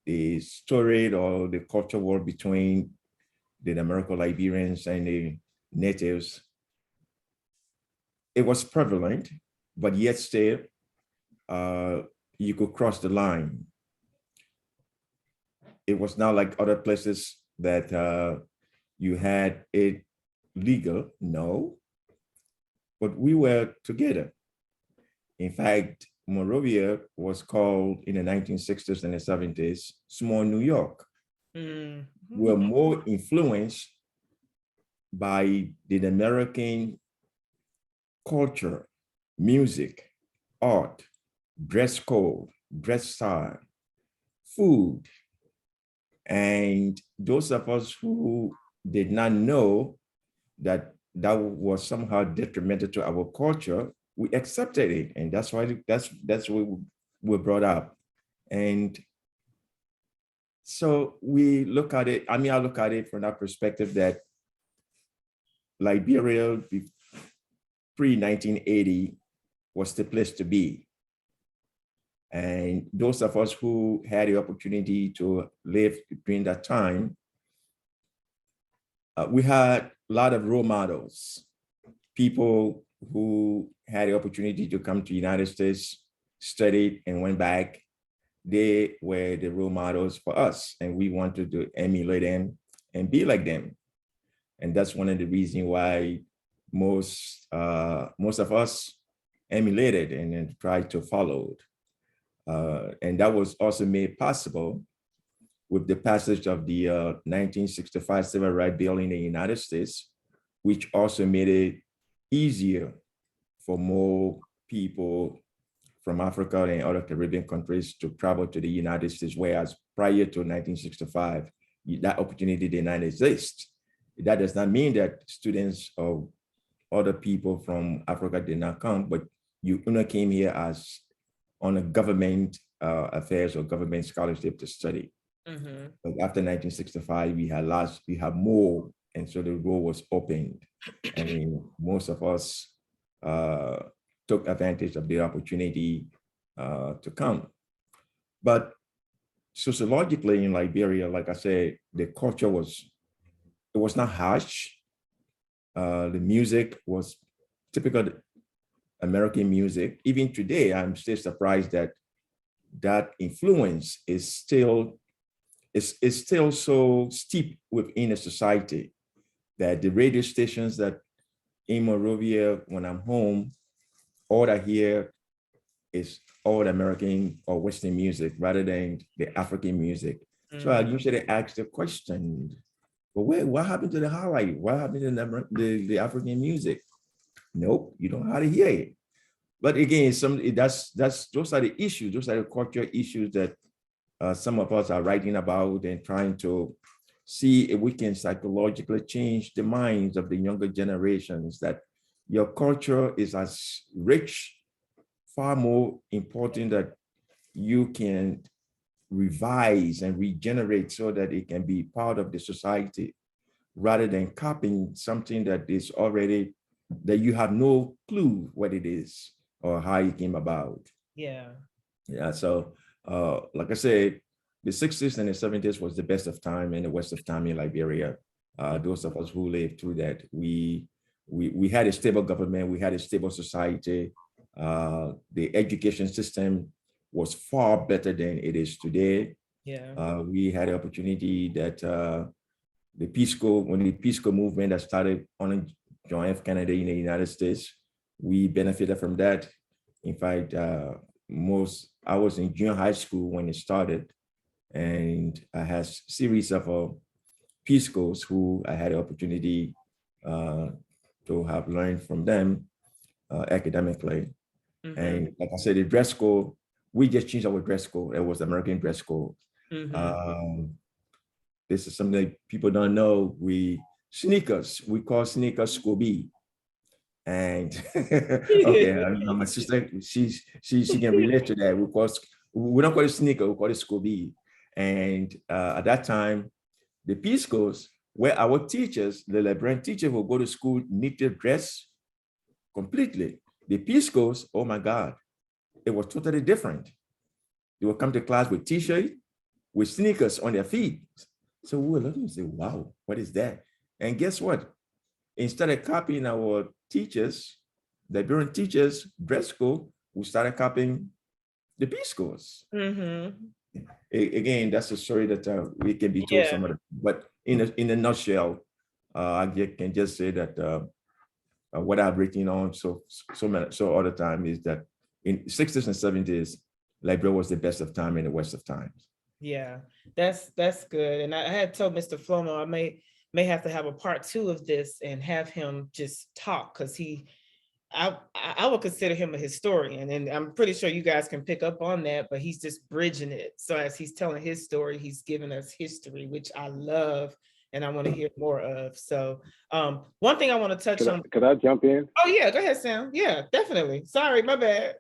The story or the culture war between the American Liberians and the natives, it was prevalent, but yet still you could cross the line. It was not like other places that you had it legal, no, but we were together. In fact, Monrovia was called in the 1960s and the 70s, small New York. We were more influenced by the American culture, music, art, dress code, dress style, food. And those of us who did not know that that was somehow detrimental to our culture, we accepted it. And that's why that's what we were brought up. And so we look at it, I look at it from that perspective that Liberia pre-1980 was the place to be. And those of us who had the opportunity to live during that time, we had a lot of role models, people who had the opportunity to come to the United States, studied and went back. They were the role models for us, and we wanted to emulate them and be like them. And that's one of the reasons why most of us emulated and then tried to follow. And that was also made possible with the passage of the 1965 Civil Rights Bill in the United States, which also made it easier for more people from Africa and other Caribbean countries to travel to the United States, whereas prior to 1965, that opportunity did not exist. That does not mean that students or other people from Africa did not come, but you came here as on a government affairs or government scholarship to study. But after 1965, we had more, and so the door was opened. I mean, most of us took advantage of the opportunity to come. But sociologically in Liberia, like I said, the culture was not harsh. The music was typical American music. Even today, I'm still surprised that that influence is still so steep within a society that the radio stations that in Monrovia, when I'm home, all I hear is all American or Western music rather than the African music. So I usually ask the question, But wait, what happened to the highlight? What happened to the African music? Nope, you don't know how to hear it. But again, that's those are the issues. Those are the cultural issues that some of us are writing about and trying to see if we can psychologically change the minds of the younger generations, that your culture is as rich, far more important, that you can revise and regenerate so that it can be part of the society, rather than copying something that is already, that you have no clue what it is or how it came about. Yeah. Yeah. So like I said, the 60s and the 70s was the best of time and the worst of time in Liberia. Those of us who lived through that, we had a stable government, we had a stable society. The education system was far better than it is today. Yeah. We had the opportunity that the Peace Corps, when the Peace Corps movement that started on John F. Kennedy in the United States, we benefited from that. In fact, I was in junior high school when it started, and I had a series of Peace Corps who I had the opportunity to have learned from them academically. Mm-hmm. And like I said, the dress code, we just changed our dress code. It was American dress code. Mm-hmm. This is something that people don't know. We call sneakers Scooby. And okay, my sister, she can relate to that. We don't call it sneaker, we call it Scooby. And at that time, the Peace Corps, where our teachers, the Liberian teachers will go to school, need to dress completely. The Peace Corps, oh my God, it was totally different. They would come to class with t-shirt, with sneakers on their feet. So we were looking and say, wow, what is that? And guess what? Instead of copying our teachers, the Liberian teachers' dress code, we started copying the Peace Corps. Mm-hmm. Again, that's a story that we can be told some of it. But in a nutshell, I can just say that what I've written on so all the time is that in 60s and 70s, Liberia was the best of time and the worst of times. Yeah, that's good. And I had told Mr. Flomo I may have to have a part 2 of this and have him just talk, because I would consider him a historian, and I'm pretty sure you guys can pick up on that, but he's just bridging it. So as he's telling his story, he's giving us history, which I love and I want to hear more of. So one thing I want to touch on. Could I jump in? Oh yeah, go ahead, Sam. Yeah, definitely. Sorry, my bad.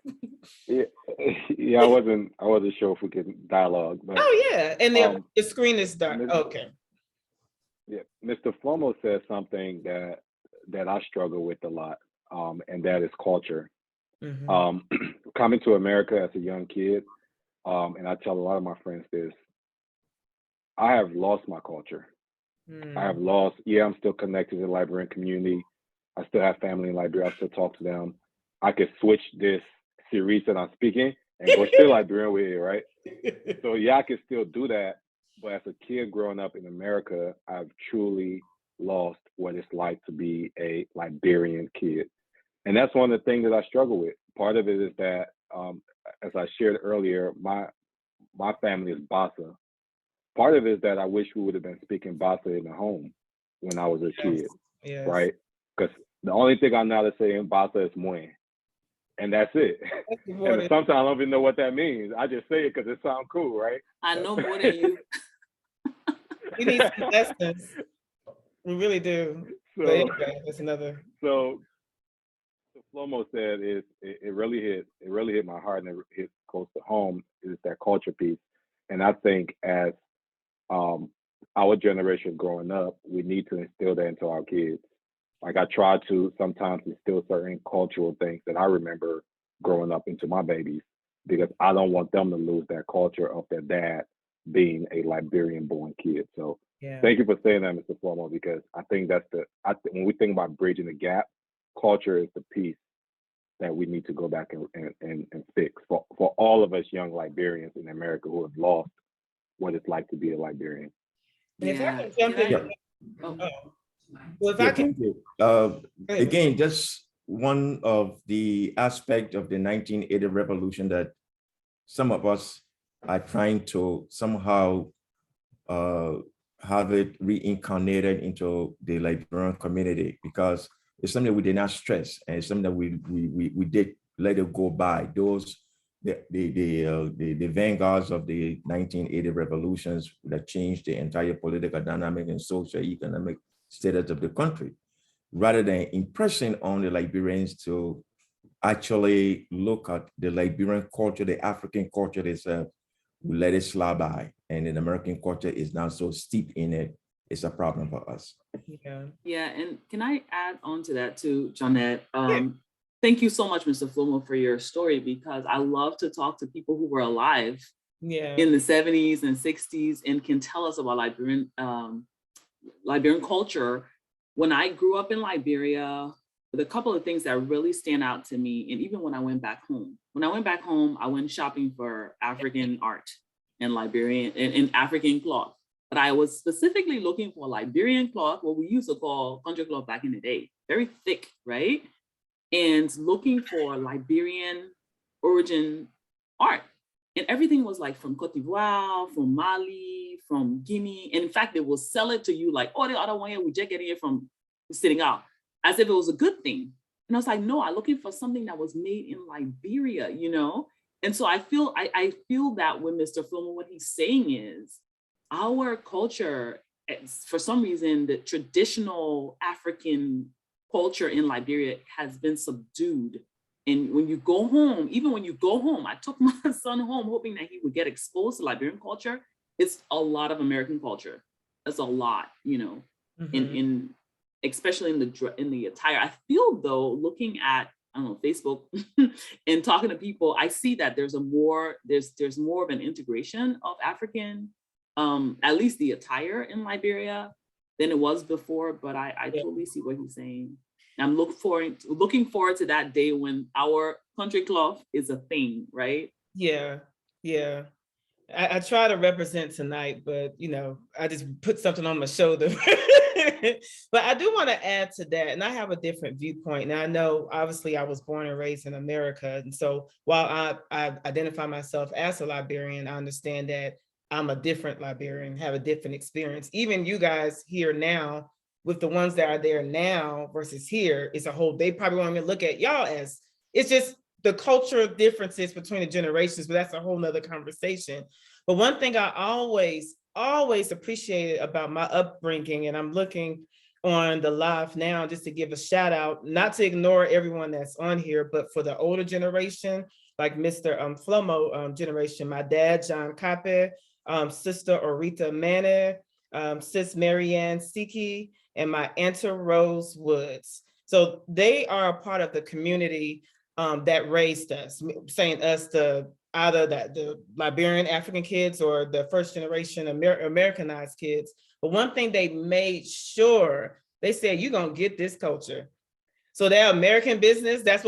Yeah, I wasn't sure if we could dialogue. But, oh yeah, and the screen is dark. Okay. Yeah, Mr. Flomo said something that I struggle with a lot, and that is culture. Mm-hmm. Coming to America as a young kid, and I tell a lot of my friends this, I have lost my culture. I have lost, I'm still connected to the Liberian community. I still have family in Liberia. I still talk to them. I could switch this series that I'm speaking and go still Liberian with it, right? So I can still do that. But as a kid growing up in America, I've truly lost what it's like to be a Liberian kid. And that's one of the things that I struggle with. Part of it is that, as I shared earlier, my family is Bassa. Part of it is that I wish we would have been speaking Bassa in the home when I was a kid, right? Because the only thing I know how to say in Bassa is mwen. And that's it. And sometimes I don't even know what that means. I just say it because it sounds cool, right? I know more than you. We need some lessons. We really do. So, but anyway, that's another. So Flomo said it really hit my heart, and it hit close to home, is that culture piece. And I think as our generation growing up, we need to instill that into our kids. Like I try to sometimes instill certain cultural things that I remember growing up into my babies, because I don't want them to lose that culture of their dad being a Liberian-born kid. So thank you for saying that, Mr. Flomo, because I think that's when we think about bridging the gap, culture is the piece that we need to go back and fix for all of us young Liberians in America who have lost what it's like to be a Liberian. And if I can jump in. Well, if I can. Again, just one of the aspects of the 1980 revolution that some of us are trying to somehow have it reincarnated into the Liberian community, because it's something we did not stress, and it's something that we did let it go by. Those the vanguards of the 1980 revolutions that changed the entire political dynamic and social economic status of the country, rather than impressing on the Liberians to actually look at the Liberian culture, the African culture itself. We let it slide by, and the American culture is now so steep in it, it's a problem for us. Yeah, and can I add on to that too, Jeanette? Yeah. Thank you so much, Mr. Flomo, for your story, because I love to talk to people who were alive in the 70s and 60s and can tell us about Liberian culture. When I grew up in Liberia, the couple of things that really stand out to me, and even when I went back home, I went shopping for African art and Liberian and African cloth. But I was specifically looking for Liberian cloth, what we used to call country cloth back in the day, very thick, right? And looking for Liberian origin art. And everything was like from Cote d'Ivoire, from Mali, from Guinea. And in fact, they will sell it to you like, oh, the other one here, we just getting it from sitting out, as if it was a good thing. And I was like, no, I'm looking for something that was made in Liberia, you know? And so I feel that when Mr. Flomo, what he's saying is our culture, for some reason, the traditional African culture in Liberia has been subdued. And when you go home, even when you go home, I took my son home hoping that he would get exposed to Liberian culture. It's a lot of American culture. That's a lot, you know, in especially in the attire. I feel though, looking at, I don't know, Facebook and talking to people, I see that there's more of an integration of African, at least the attire in Liberia than it was before. But I totally see what he's saying. I'm looking forward to that day when our country cloth is a thing, right? Yeah. I try to represent tonight, but you know, I just put something on my shoulder. But I do want to add to that, and I have a different viewpoint. And I know, obviously, I was born and raised in America, and so while I identify myself as a Liberian, I understand that I'm a different Liberian, have a different experience. Even you guys here now, with the ones that are there now versus here, it's a whole. They probably won't even look at y'all as, it's just the cultural differences between the generations, but that's a whole nother conversation. But one thing I always appreciated about my upbringing, and I'm looking on the live now just to give a shout out, not to ignore everyone that's on here, but for the older generation, like Mr. Flomo generation, my dad, John Kape, sister Orita Mane, sis Marianne Siki, and my Aunt Rose Woods. So they are a part of the community that raised us, saying us either the Liberian African kids or the first generation Americanized kids. But one thing they made sure, they said, you're gonna get this culture. So that American business, that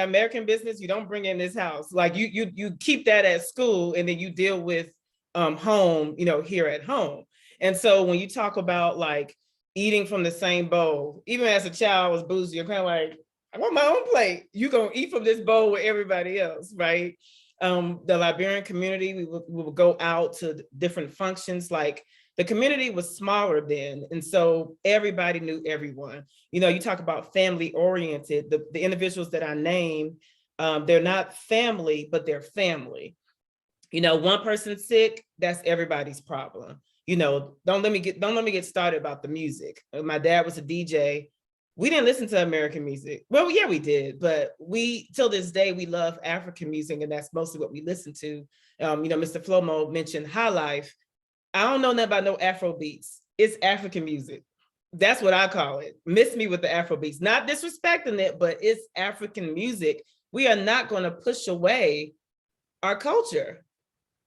American business, you don't bring in this house. Like you keep that at school, and then you deal with home, you know, here at home. And so when you talk about like eating from the same bowl, even as a child I was bougie, you're kind of like, I want my own plate. You're gonna eat from this bowl with everybody else, right? The Liberian community, we would go out to different functions. Like the community was smaller then, and so everybody knew everyone. You know, you talk about family oriented, the individuals that I named, they're not family, but they're family. You know, one person's sick, that's everybody's problem. You know, don't let me get started about the music. My dad was a DJ. We didn't listen to American music. Well, yeah, we did, but till this day, we love African music, and that's mostly what we listen to. You know, Mr. Flomo mentioned High Life. I don't know nothing about no Afro beats. It's African music. That's what I call it. Miss me with the Afro beats. Not disrespecting it, but it's African music. We are not going to push away our culture.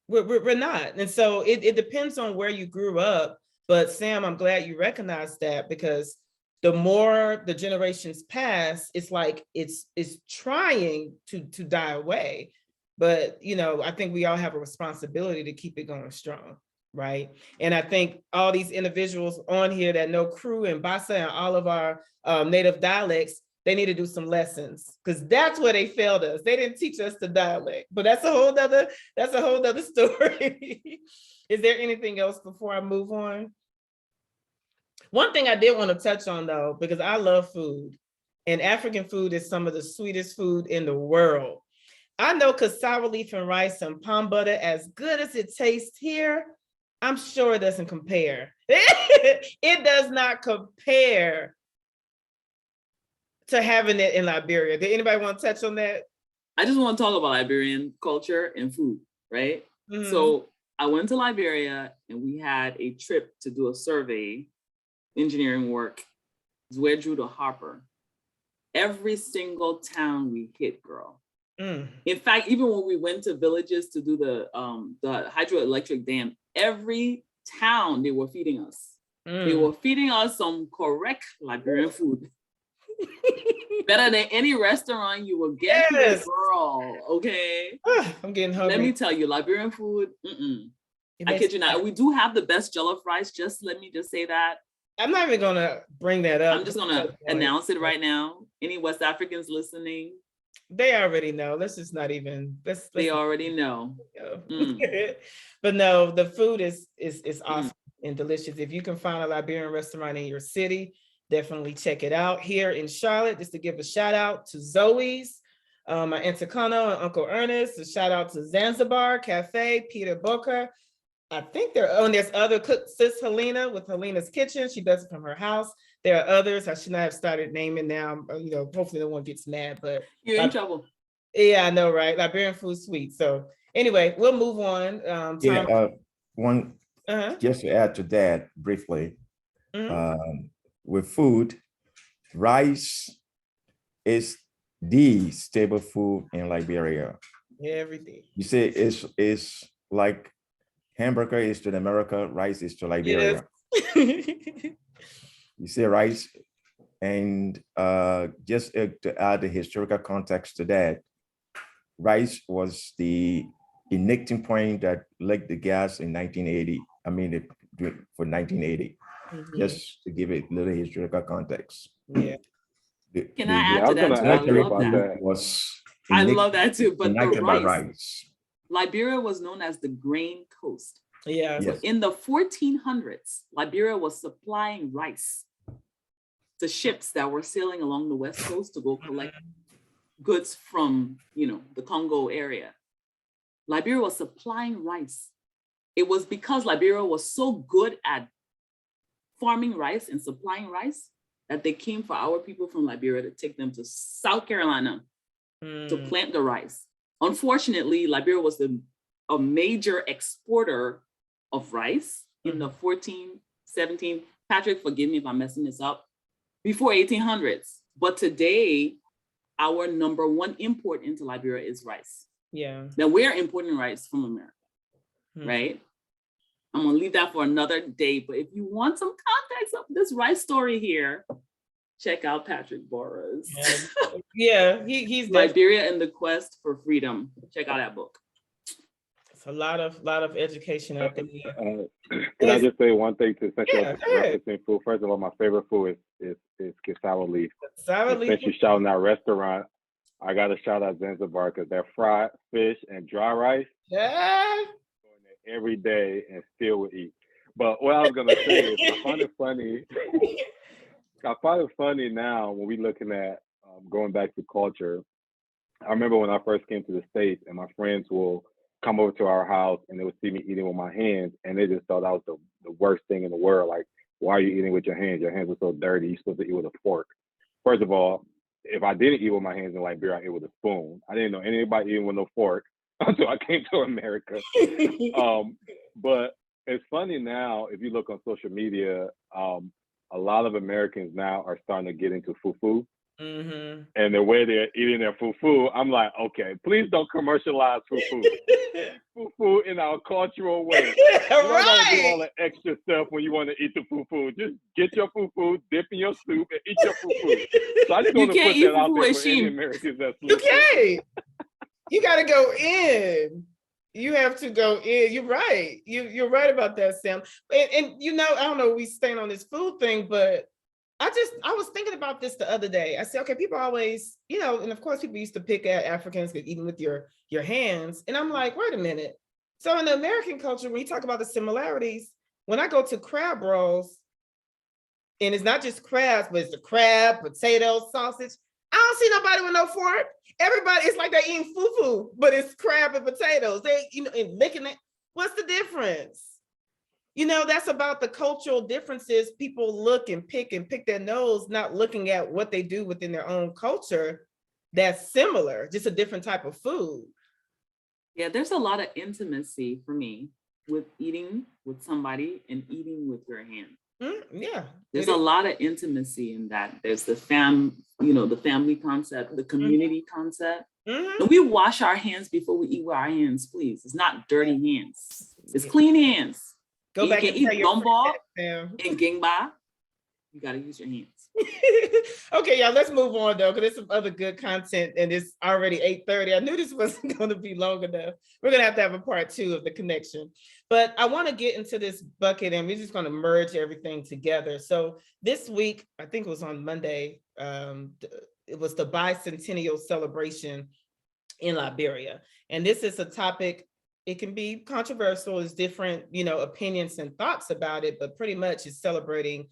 We're not. And so it depends on where you grew up. But Sam, I'm glad you recognize that, because the more the generations pass, it's like it's trying to die away. But, you know, I think we all have a responsibility to keep it going strong, right? And I think all these individuals on here that know Crew and Basa and all of our native dialects, they need to do some lessons, because that's where they failed us. They didn't teach us the dialect, but that's a whole nother story. Is there anything else before I move on? One thing I did want to touch on though, because I love food, and African food is some of the sweetest food in the world. I know cassava leaf and rice and palm butter, as good as it tastes here, I'm sure it doesn't compare. It does not compare to having it in Liberia. Did anybody want to touch on that? I just want to talk about Liberian culture and food, right? Mm-hmm. So I went to Liberia and we had a trip to do a survey, engineering work. It's where Drew to Harper. Every single town we hit, girl. In fact, even when we went to villages to do the hydroelectric dam, every town they were feeding us. They were feeding us some correct Liberian food. Better than any restaurant you will get here, girl. Okay. I'm getting hungry. Let me tell you, Liberian food. I kid you not. We do have the best jollof rice. Let me say that. I'm not even gonna bring that up. I'm just gonna announce it right now. Any West Africans listening? They already know. Let's just not even. They already know. But no, the food is awesome and delicious. If you can find a Liberian restaurant in your city, definitely check it out. Here in Charlotte, just to give a shout out to Zoe's, my Aunt Takano and Uncle Ernest. A shout out to Zanzibar Cafe, Peter Booker. I think there's other cook, Sis Helena with Helena's Kitchen. She does it from her house. There are others. I should not have started naming now. Hopefully no one gets mad, but you're in trouble. Yeah, I know, right? Liberian food sweet. So anyway, we'll move on. Just to add to that briefly, with food, rice is the staple food in Liberia. Everything. You say it's like hamburger is to America, rice is to Liberia. Yes. You say rice, and just to add the historical context to that, rice was the igniting point that lit the gas in 1980. For 1980. Just to give it a little historical context. Yeah. Can I add to that too? I love that too. But the rice. Liberia was known as the grain coast. Yeah. So in the 1400s, Liberia was supplying rice to ships that were sailing along the west coast to go collect goods from, the Congo area. Liberia was supplying rice. It was because Liberia was so good at farming rice and supplying rice that they came for our people from Liberia to take them to South Carolina to plant the rice. Unfortunately, Liberia was a major exporter of rice in the 17, Patrick, forgive me if I'm messing this up, before 1800s. But today, our number one import into Liberia is rice. Yeah. Now we're importing rice from America, right? I'm gonna leave that for another day, but if you want some context of this rice story here, check out Patrick Borras. Yeah, he's Liberia and the Quest for Freedom. Check out that book. It's a lot of education out there. Can I just say one thing to referencing food? First of all, my favorite food is cassava leaf. Cassava leaf. Since you're shouting out restaurant, I got to shout out Zanzibar because their fried fish and dry rice. Yeah. Every day and still would eat. But what I was gonna say is I find it funny. I find it funny now when we're looking at going back to culture. I remember when I first came to the States and my friends will come over to our house and they would see me eating with my hands and they just thought that was the worst thing in the world. Like, why are you eating with your hands? Your hands are so dirty. You're supposed to eat with a fork. First of all, if I didn't eat with my hands in Liberia, I ate with a spoon. I didn't know anybody eating with no fork until I came to America. But it's funny now, if you look on social media, a lot of Americans now are starting to get into fufu. And the way they're eating their fufu, I'm like, okay, please don't commercialize fufu. Fufu in our cultural way. You don't gotta do all the extra stuff when you want to eat the fufu. Just get your fufu, dip in your soup, and eat your fufu. So I just want to put that out there for any Americans that's listening. You can't. You got to go in. You have to go in. You're right. You're right about that, Sam. And I don't know, we staying on this food thing, but I was thinking about this the other day. I said, okay, people always, and of course people used to pick at Africans eating with your hands. And I'm like, wait a minute. So in the American culture, when you talk about the similarities, when I go to crab rolls, And it's not just crabs, but it's the crab, potato, sausage. I don't see nobody with no fork. Everybody, it's like they're eating fufu, but it's crab and potatoes. They, and licking it. What's the difference? That's about the cultural differences. People look and pick their nose, not looking at what they do within their own culture that's similar, just a different type of food. Yeah, there's a lot of intimacy for me with eating with somebody and eating with your hands. Yeah. There's a lot of intimacy in that. There's the the family concept, the community concept. And we wash our hands before we eat with our hands, please. It's not dirty hands. It's clean hands. Go back and tell your friend and gingba. You got to use your hands. Okay, y'all, let's move on though, because there's some other good content and it's already 8:30. I knew this wasn't going to be long enough. We're going to have a part 2 of the connection, but I want to get into this bucket and we're just going to merge everything together. So this week, I think it was on Monday, it was the Bicentennial celebration in Liberia. And this is a topic, it can be controversial, there's different, opinions and thoughts about it, but pretty much it's celebrating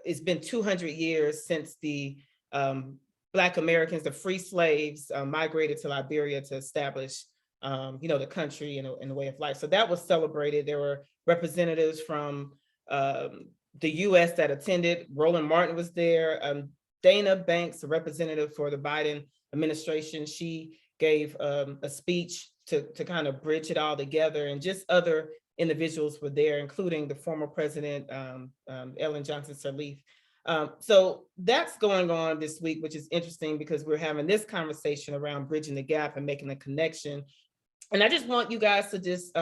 it's been 200 years since the Black Americans, the free slaves, migrated to Liberia to establish, the country and the way of life. So that was celebrated. There were representatives from the U.S. that attended. Roland Martin was there. Dana Banks, a representative for the Biden administration, she gave a speech to kind of bridge it all together, and just other individuals were there, including the former president, Ellen Johnson Sirleaf. So that's going on this week, which is interesting because we're having this conversation around bridging the gap and making a connection. And I just want you guys to just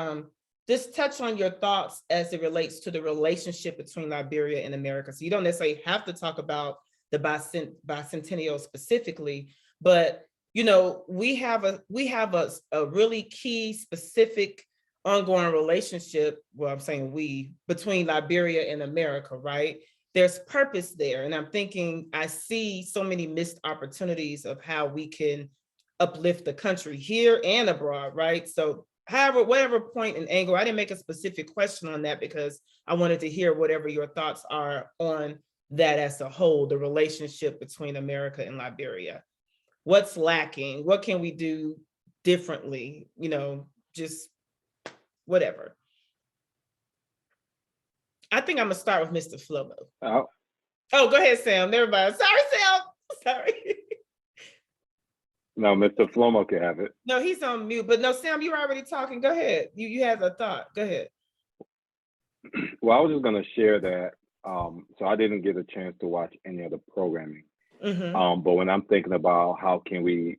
touch on your thoughts as it relates to the relationship between Liberia and America. So you don't necessarily have to talk about the bicentennial specifically, but we have a really key, specific, ongoing relationship, well, I'm saying between Liberia and America, right? There's purpose there. And I'm thinking, I see so many missed opportunities of how we can uplift the country here and abroad, right? So however, whatever point and angle, I didn't make a specific question on that because I wanted to hear whatever your thoughts are on that as a whole, the relationship between America and Liberia. What's lacking? What can we do differently? Just whatever. I think I'm gonna start with Mr. Flomo. Oh, go ahead, Sam. Everybody. Sorry, Sam. Sorry. No, Mr. Flomo can have it. No, he's on mute. But no, Sam, you were already talking. Go ahead. You had a thought. Go ahead. Well, I was just gonna share that. So I didn't get a chance to watch any of the programming. But when I'm thinking about how can we,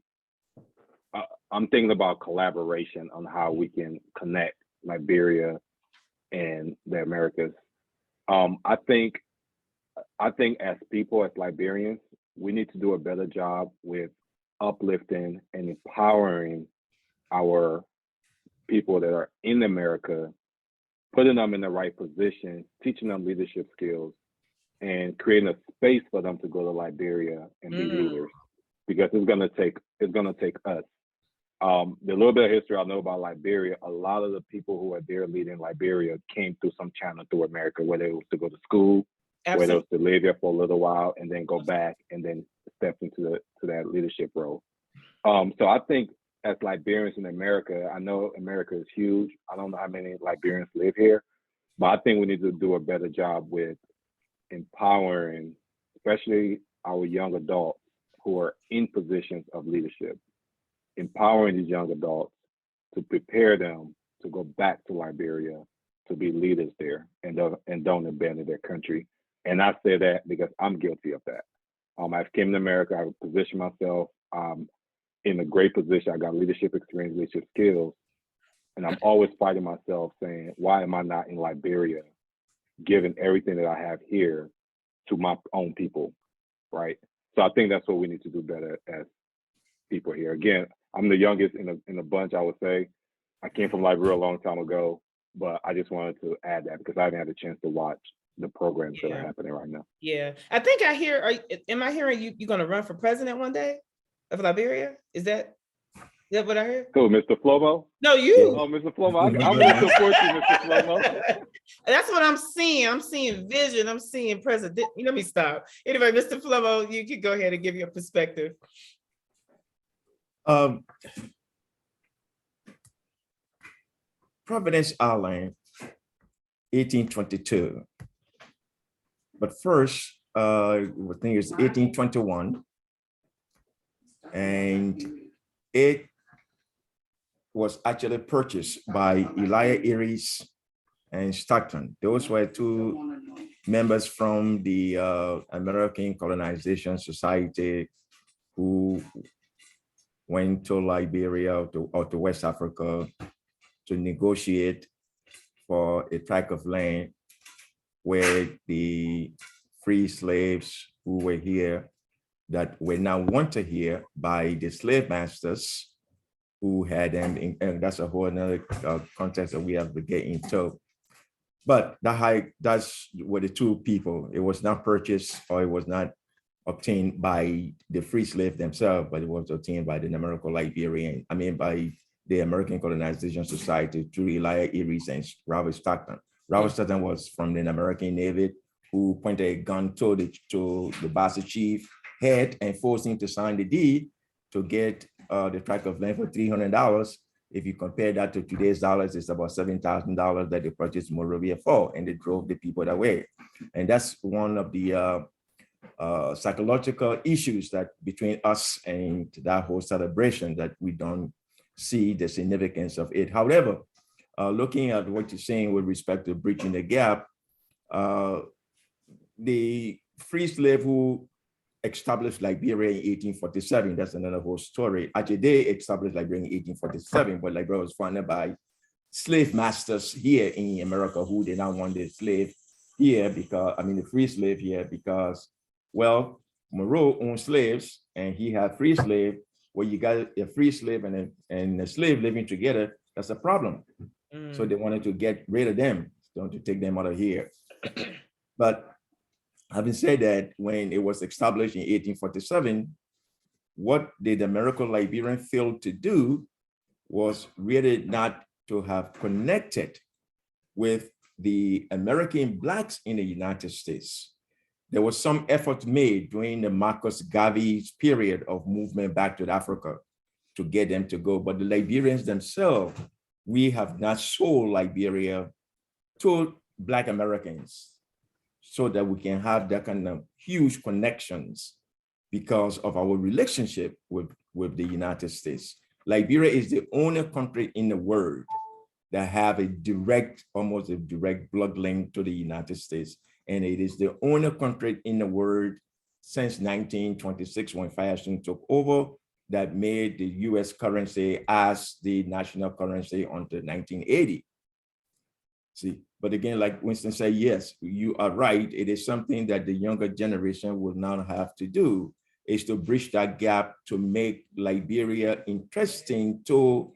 I'm thinking about collaboration on how we can connect Liberia and the Americas. I think as people, as Liberians, we need to do a better job with uplifting and empowering our people that are in America, putting them in the right position, teaching them leadership skills, and creating a space for them to go to Liberia and be leaders, because it's gonna take us. The little bit of history I know about Liberia, a lot of the people who are there leading Liberia came through some channel through America, whether it was to go to school, whether it was to live here for a little while and then go back and then step into that leadership role. So I think as Liberians in America, I know America is huge. I don't know how many Liberians live here, but I think we need to do a better job with empowering, especially our young adults who are in positions of leadership, empowering these young adults to prepare them to go back to Liberia to be leaders there and don't abandon their country. And I say that because I'm guilty of that. I've came to America, I've positioned myself in a great position. I got leadership experience, leadership skills, and I'm always fighting myself saying, why am I not in Liberia, giving everything that I have here to my own people, right? So I think that's what we need to do better as people here. Again, I'm the youngest in a bunch, I would say. I came from Liberia a long time ago, but I just wanted to add that because I haven't had a chance to watch the programs that are happening right now. Yeah, I think I hear, am I hearing you're going to run for president one day of Liberia? Is that? Yeah, what I heard? Cool, Mr. Flomo. No, you. Oh, Mr. Flomo, I'm going to support you, Mr. Flomo. That's what I'm seeing. I'm seeing vision. I'm seeing president. Let me stop. Anyway, Mr. Flomo, you can go ahead and give your perspective. Providence Island, 1822. But first, I think it's 1821. And it was actually purchased by Elijah Eries and Stockton. Those were two members from the American Colonization Society who went to Liberia or to West Africa to negotiate for a tract of land where the free slaves who were here that were now wanted here by the slave masters who had them, and that's a whole another context that we have to get into. But that's were the two people. It was not purchased or it was not obtained by the free slave themselves, but it was obtained by the Liberian, by the American Colonization Society through Elijah Eries and Robert Stockton. Robert Stockton was from the American Navy who pointed a gun to the Bassa chief head and forced him to sign the deed to get the tract of land for $300. If you compare that to today's dollars, it's about $7,000 that they purchased Monrovia for, and they drove the people that way. And that's one of the psychological issues that between us and that whole celebration that we don't see the significance of it. However, looking at what you're saying with respect to bridging the gap, the free slave who established Liberia in 1847, that's another whole story. Actually, they established Liberia in 1847, but Liberia was founded by slave masters here in America who did not want the slave here because, the free slave here because, well, Monroe owned slaves and he had free slave. Well, you got a free slave and a slave living together, that's a problem. So they wanted to get rid of them, to take them out of here. But having said that, when it was established in 1847, what did the American Liberian fail to do was really not to have connected with the American Blacks in the United States. There was some effort made during the Marcus Garvey's period of movement back to Africa to get them to go, but the Liberians themselves, we have not sold Liberia to Black Americans so that we can have that kind of huge connections because of our relationship with the United States. Liberia is the only country in the world that have almost a direct blood link to the United States. And it is the only country in the world since 1926 when Fashion took over that made the US currency as the national currency until 1980. See, but again, like Winston said, yes, you are right. It is something that the younger generation will now have to do, is to bridge that gap to make Liberia interesting to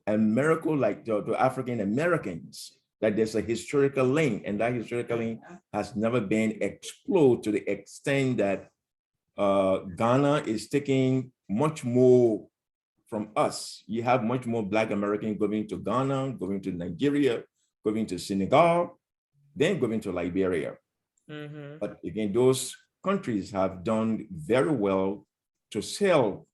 America, to African Americans, that there's a historical link, and that historical link has never been explored to the extent that Ghana is taking much more from us. You have much more Black Americans going to Ghana, going to Nigeria, going to Senegal, then going to Liberia. But again, those countries have done very well to sell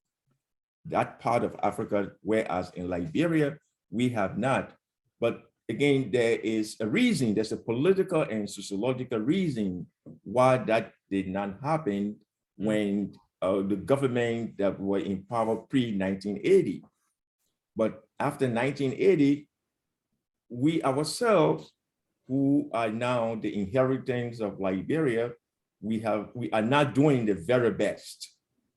that part of Africa, whereas in Liberia, we have not. But again, there is a reason, there's a political and sociological reason why that did not happen when the government that were in power pre-1980. But after 1980, we ourselves, who are now the inheritors of Liberia, we are not doing the very best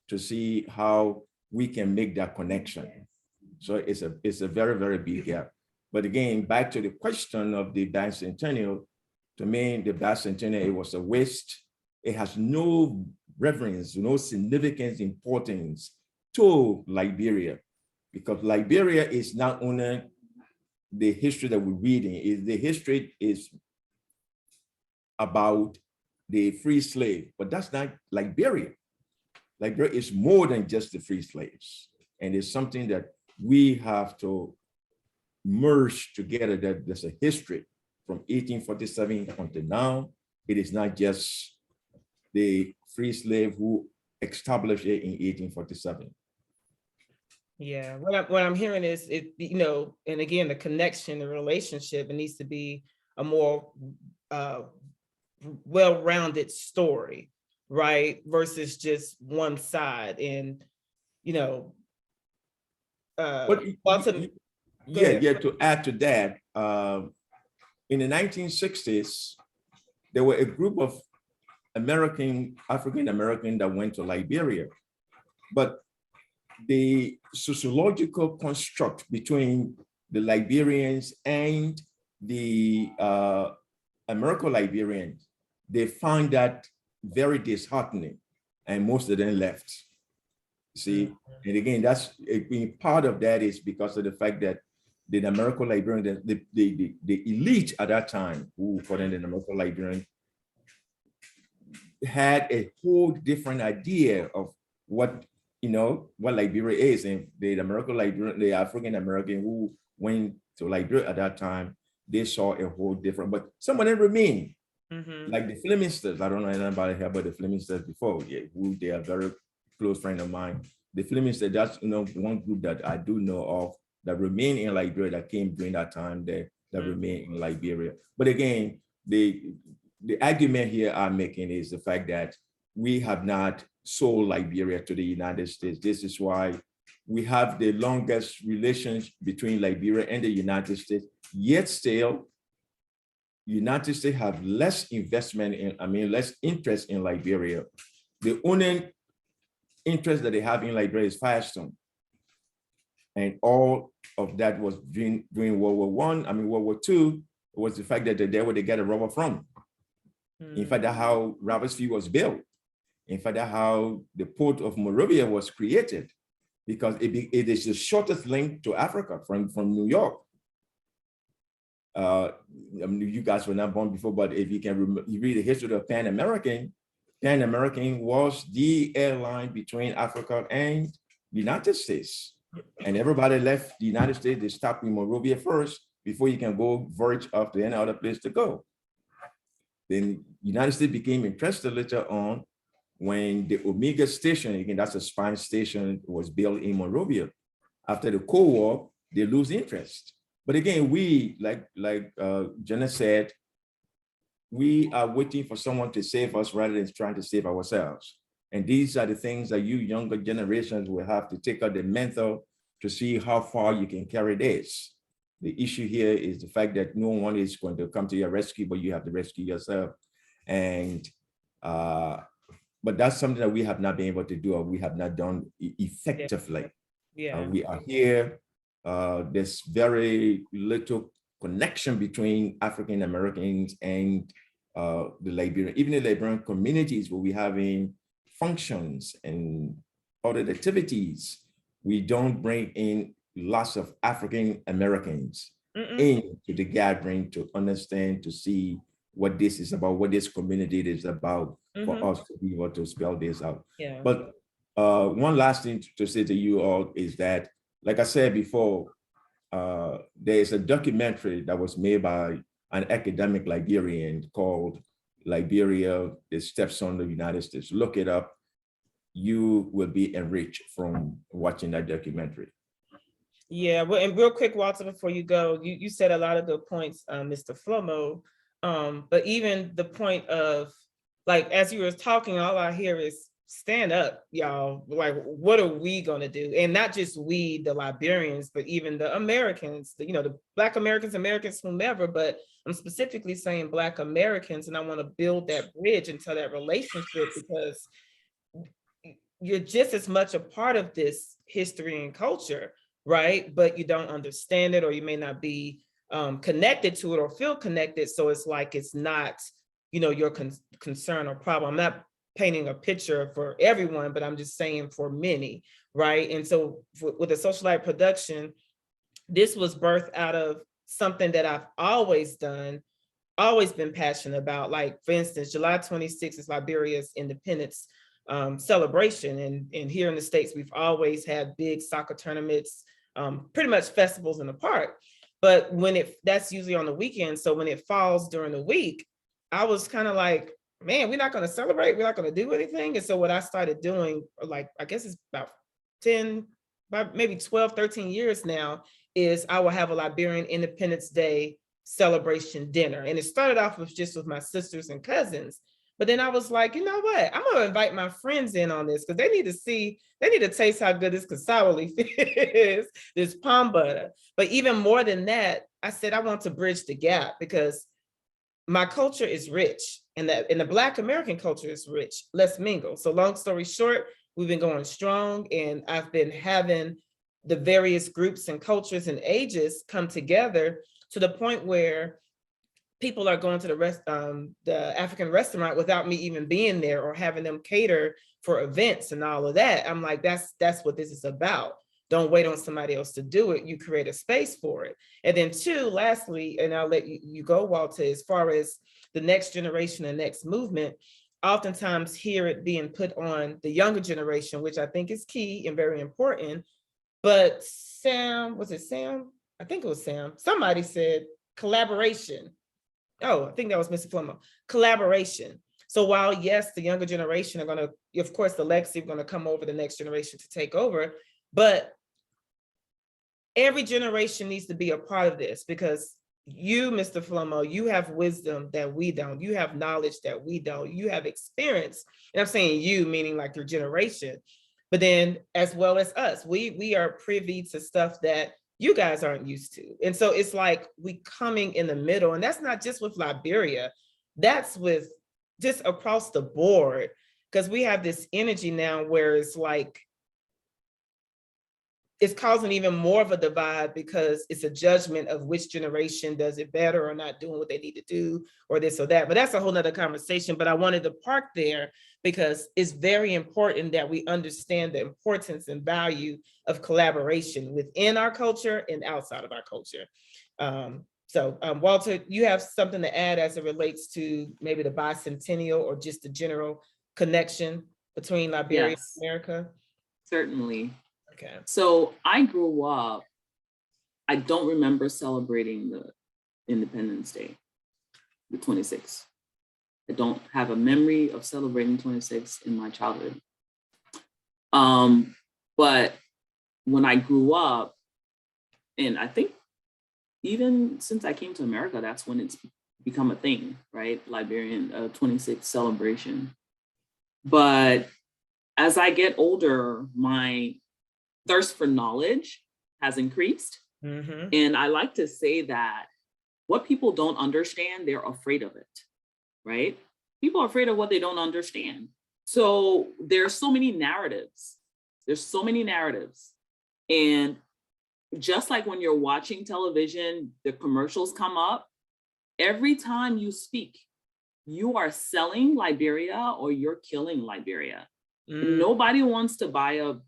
to see how we can make that connection. So it's a very, very big gap. But again, back to the question of the Bicentennial, to me, the Bicentennial, it was a waste. It has no reverence, no significance, importance to Liberia, because Liberia is not only the history that we're reading, the history is about the free slave, but that's not Liberia. Liberia is more than just the free slaves. And it's something that we have to merge together that there's a history from 1847 until now. It is not just the free slave who established it in 1847. Yeah, what I'm hearing is and again, the connection, the relationship, it needs to be a more well-rounded story, right? Versus just one side. And to add to that, in the 1960s, there were a group of African American that went to Liberia, but the sociological construct between the Liberians and the Americo-Liberians, they found that very disheartening, and most of them left. See, and again, that's part of that is because of the fact that the Americo-Liberian, the elite at that time, who called them the Americo-Liberian, had a whole different idea of what Liberia is. And the Americo-Liberian, the African American who went to Liberia at that time, they saw a whole different, but some of them remain. Like the Flemingsters. I don't know anybody here about the Flemingsters before, who they are very close friend of mine. The Flemingsters, that's one group that I do know of that remain in Liberia, that came during that time that remain in Liberia. But again, the argument here I'm making is the fact that we have not sold Liberia to the United States. This is why we have the longest relations between Liberia and the United States, yet still, United States have less less interest in Liberia. The only interest that they have in Liberia is Firestone. And all of that was during World War I. World War II was the fact that there where they get a rubber from. In fact, that's how Robertsfield was built. In fact, that's how the port of Monrovia was created, because it is the shortest link to Africa from New York. You guys were not born before, but if you can you read the history of Pan American was the airline between Africa and the United States. And everybody left the United States, they stopped in Monrovia first before you can go verge up to any other place to go. Then United States became interested later on when the Omega station, again, that's a spy station, was built in Monrovia. After the Cold War, they lose interest. But again, we, like Jenna said, we are waiting for someone to save us rather than trying to save ourselves. And these are the things that you younger generations will have to take out the mental to see how far you can carry this. The issue here is the fact that no one is going to come to your rescue, but you have to rescue yourself. And but that's something that we have not been able to do, or we have not done effectively. We are here. There's very little connection between African Americans and the Liberian, even the Liberian communities where we having functions and other activities. We don't bring in lots of African Americans into the gathering to understand, to see what this is about, what this community is about, for us to be able to spell this out. But one last thing to say to you all is that, like I said before, there is a documentary that was made by an academic Liberian called Liberia, the Steps on the United States. Look it up. You will be enriched from watching that documentary. Yeah, well, and real quick, Walta, before you go, you said a lot of good points, Mr. Flomo, but even the point of, like, as you were talking, all I hear is stand up, y'all. Like, what are we gonna do? And not just we, the Liberians, but even the Americans, the Black Americans, whomever, but I'm specifically saying Black Americans, and I want to build that bridge into that relationship, because you're just as much a part of this history and culture, right? But you don't understand it, or you may not be connected to it or feel connected. So it's like, it's not, your concern or problem. I'm not painting a picture for everyone, but I'm just saying for many, right? And so with the Socialite production, this was birthed out of something that I've always done, always been passionate about. Like, for instance, July 26th is Liberia's independence celebration. And here in the States, we've always had big soccer tournaments pretty much festivals in the park. But that's usually on the weekend. So when it falls during the week, I was kind of like, man, we're not going to celebrate. We're not going to do anything. And so what I started doing, like, I guess it's about maybe 12, 13 years now, is I will have a Liberian Independence Day celebration dinner. And it started off with my sisters and cousins. But then I was like, you know what? I'm going to invite my friends in on this because they need to taste how good this cassava leaf is, this palm butter. But even more than that, I said, I want to bridge the gap because my culture is rich and the Black American culture is rich. Let's mingle. So long story short, we've been going strong and I've been having the various groups and cultures and ages come together to the point where people are going to the African restaurant without me even being there or having them cater for events and all of that. I'm like, that's what this is about. Don't wait on somebody else to do it. You create a space for it. And then two, lastly, and I'll let you go, Walta, as far as the next generation and next movement, oftentimes hear it being put on the younger generation, which I think is key and very important. But Sam? I think it was Sam. Somebody said collaboration. Oh, I think that was Mr. Flomo. Collaboration. So while yes, the younger generation are going to, of course, the legacy are going to come over the next generation to take over, but every generation needs to be a part of this because you, Mr. Flomo, you have wisdom that we don't. You have knowledge that we don't. You have experience. And I'm saying you, meaning like your generation, but then as well as us, we are privy to stuff that you guys aren't used to. And so it's like we coming in the middle, and that's not just with Liberia, that's with just across the board, because we have this energy now where it's like, it's causing even more of a divide because it's a judgment of which generation does it better or not doing what they need to do or this or that. But that's a whole nother conversation. But I wanted to park there because it's very important that we understand the importance and value of collaboration within our culture and outside of our culture. Walta, you have something to add as it relates to maybe the bicentennial or just the general connection between Liberia and America? Certainly. Okay. So I grew up, I don't remember celebrating the Independence Day, the 26th. I don't have a memory of celebrating 26 in my childhood. But when I grew up, and I think even since I came to America, that's when it's become a thing, right? Liberian 26 celebration. But as I get older, my thirst for knowledge has increased. Mm-hmm. And I like to say that what people don't understand, they're afraid of it, right? People are afraid of what they don't understand. So there's so many narratives. And just like when you're watching television, the commercials come up. Every time you speak, you are selling Liberia or you're killing Liberia. Nobody wants to buy a lemon.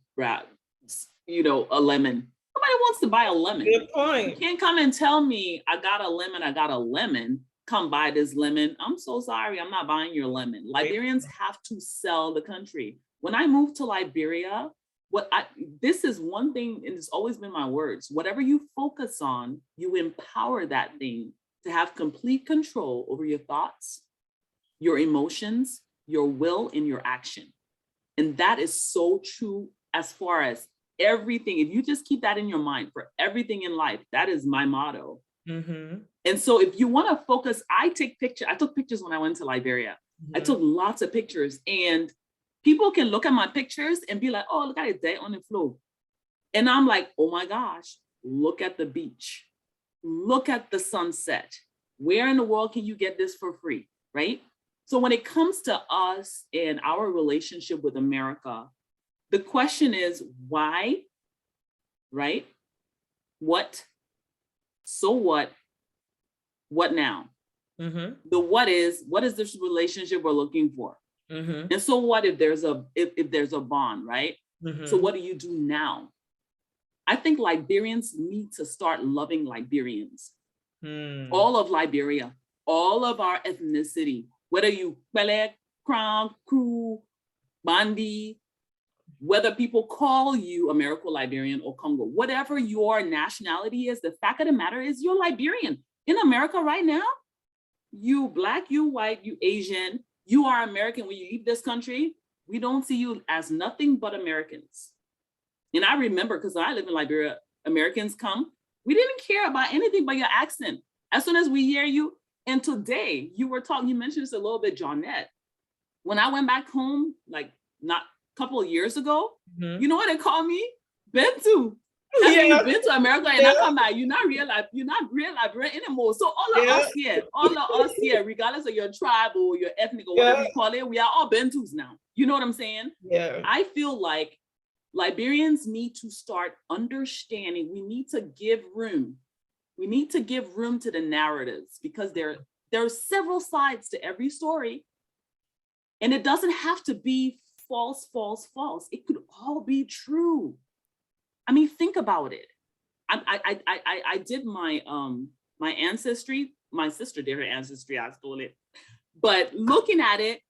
Nobody wants to buy a lemon. Good point. You can't come and tell me I got a lemon. Come buy this lemon. I'm so sorry, I'm not buying your lemon. Liberians have to sell the country. When I moved to Liberia, this is one thing, and it's always been my words. Whatever you focus on, you empower that thing to have complete control over your thoughts, your emotions, your will, and your action. And that is so true as far as everything. If you just keep that in your mind for everything in life, that is my motto. Mm-hmm. And so if you want to focus, I took pictures when I went to Liberia. Mm-hmm. I took lots of pictures, and people can look at my pictures and be like, oh, look at it there on the floor. And I'm like, oh my gosh, look at the beach. Look at the sunset. Where in the world can you get this for free, right? So when it comes to us and our relationship with America, the question is why, right? What? So what? What now? Mm-hmm. The what is this relationship we're looking for? Mm-hmm. And so what if there's a bond, right? Mm-hmm. So what do you do now? I think Liberians need to start loving Liberians. All of Liberia, all of our ethnicity, whether you Belek, Crown, Crew, Bandi, whether people call you American, Liberian, or Congo, whatever your nationality is, the fact of the matter is you're Liberian. In America right now, you Black, you white, you Asian, you are American. When you leave this country, we don't see you as nothing but Americans. And I remember, because I live in Liberia, Americans come, we didn't care about anything but your accent. As soon as we hear you, and today you were talking, you mentioned this a little bit, Johnette. When I went back home, like not a couple of years ago, you know what they call me? Bentu. You've been to America and I come back, you're not real Liberian anymore. So all of us here, regardless of your tribe or your ethnic or whatever you call it, we are all Bentus now. You know what I'm saying? Yeah. I feel like Liberians need to start understanding, we need to give room. We need to give room to the narratives, because there are several sides to every story. And it doesn't have to be false, false, false. It could all be true. I mean, think about it. I did my my ancestry. My sister did her ancestry. I stole it. But looking at it,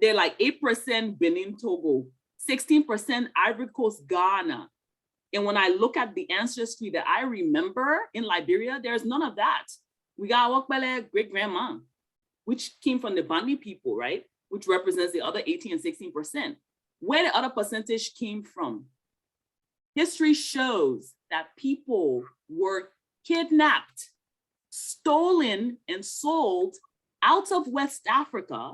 they're like 8% Benin, Togo, 16% Ivory Coast, Ghana. And when I look at the ancestry that I remember in Liberia, there's none of that. We got Wakbele great-grandma, which came from the Bandi people, right? Which represents the other 18 and 16%. Where the other percentage came from? History shows that people were kidnapped, stolen, and sold out of West Africa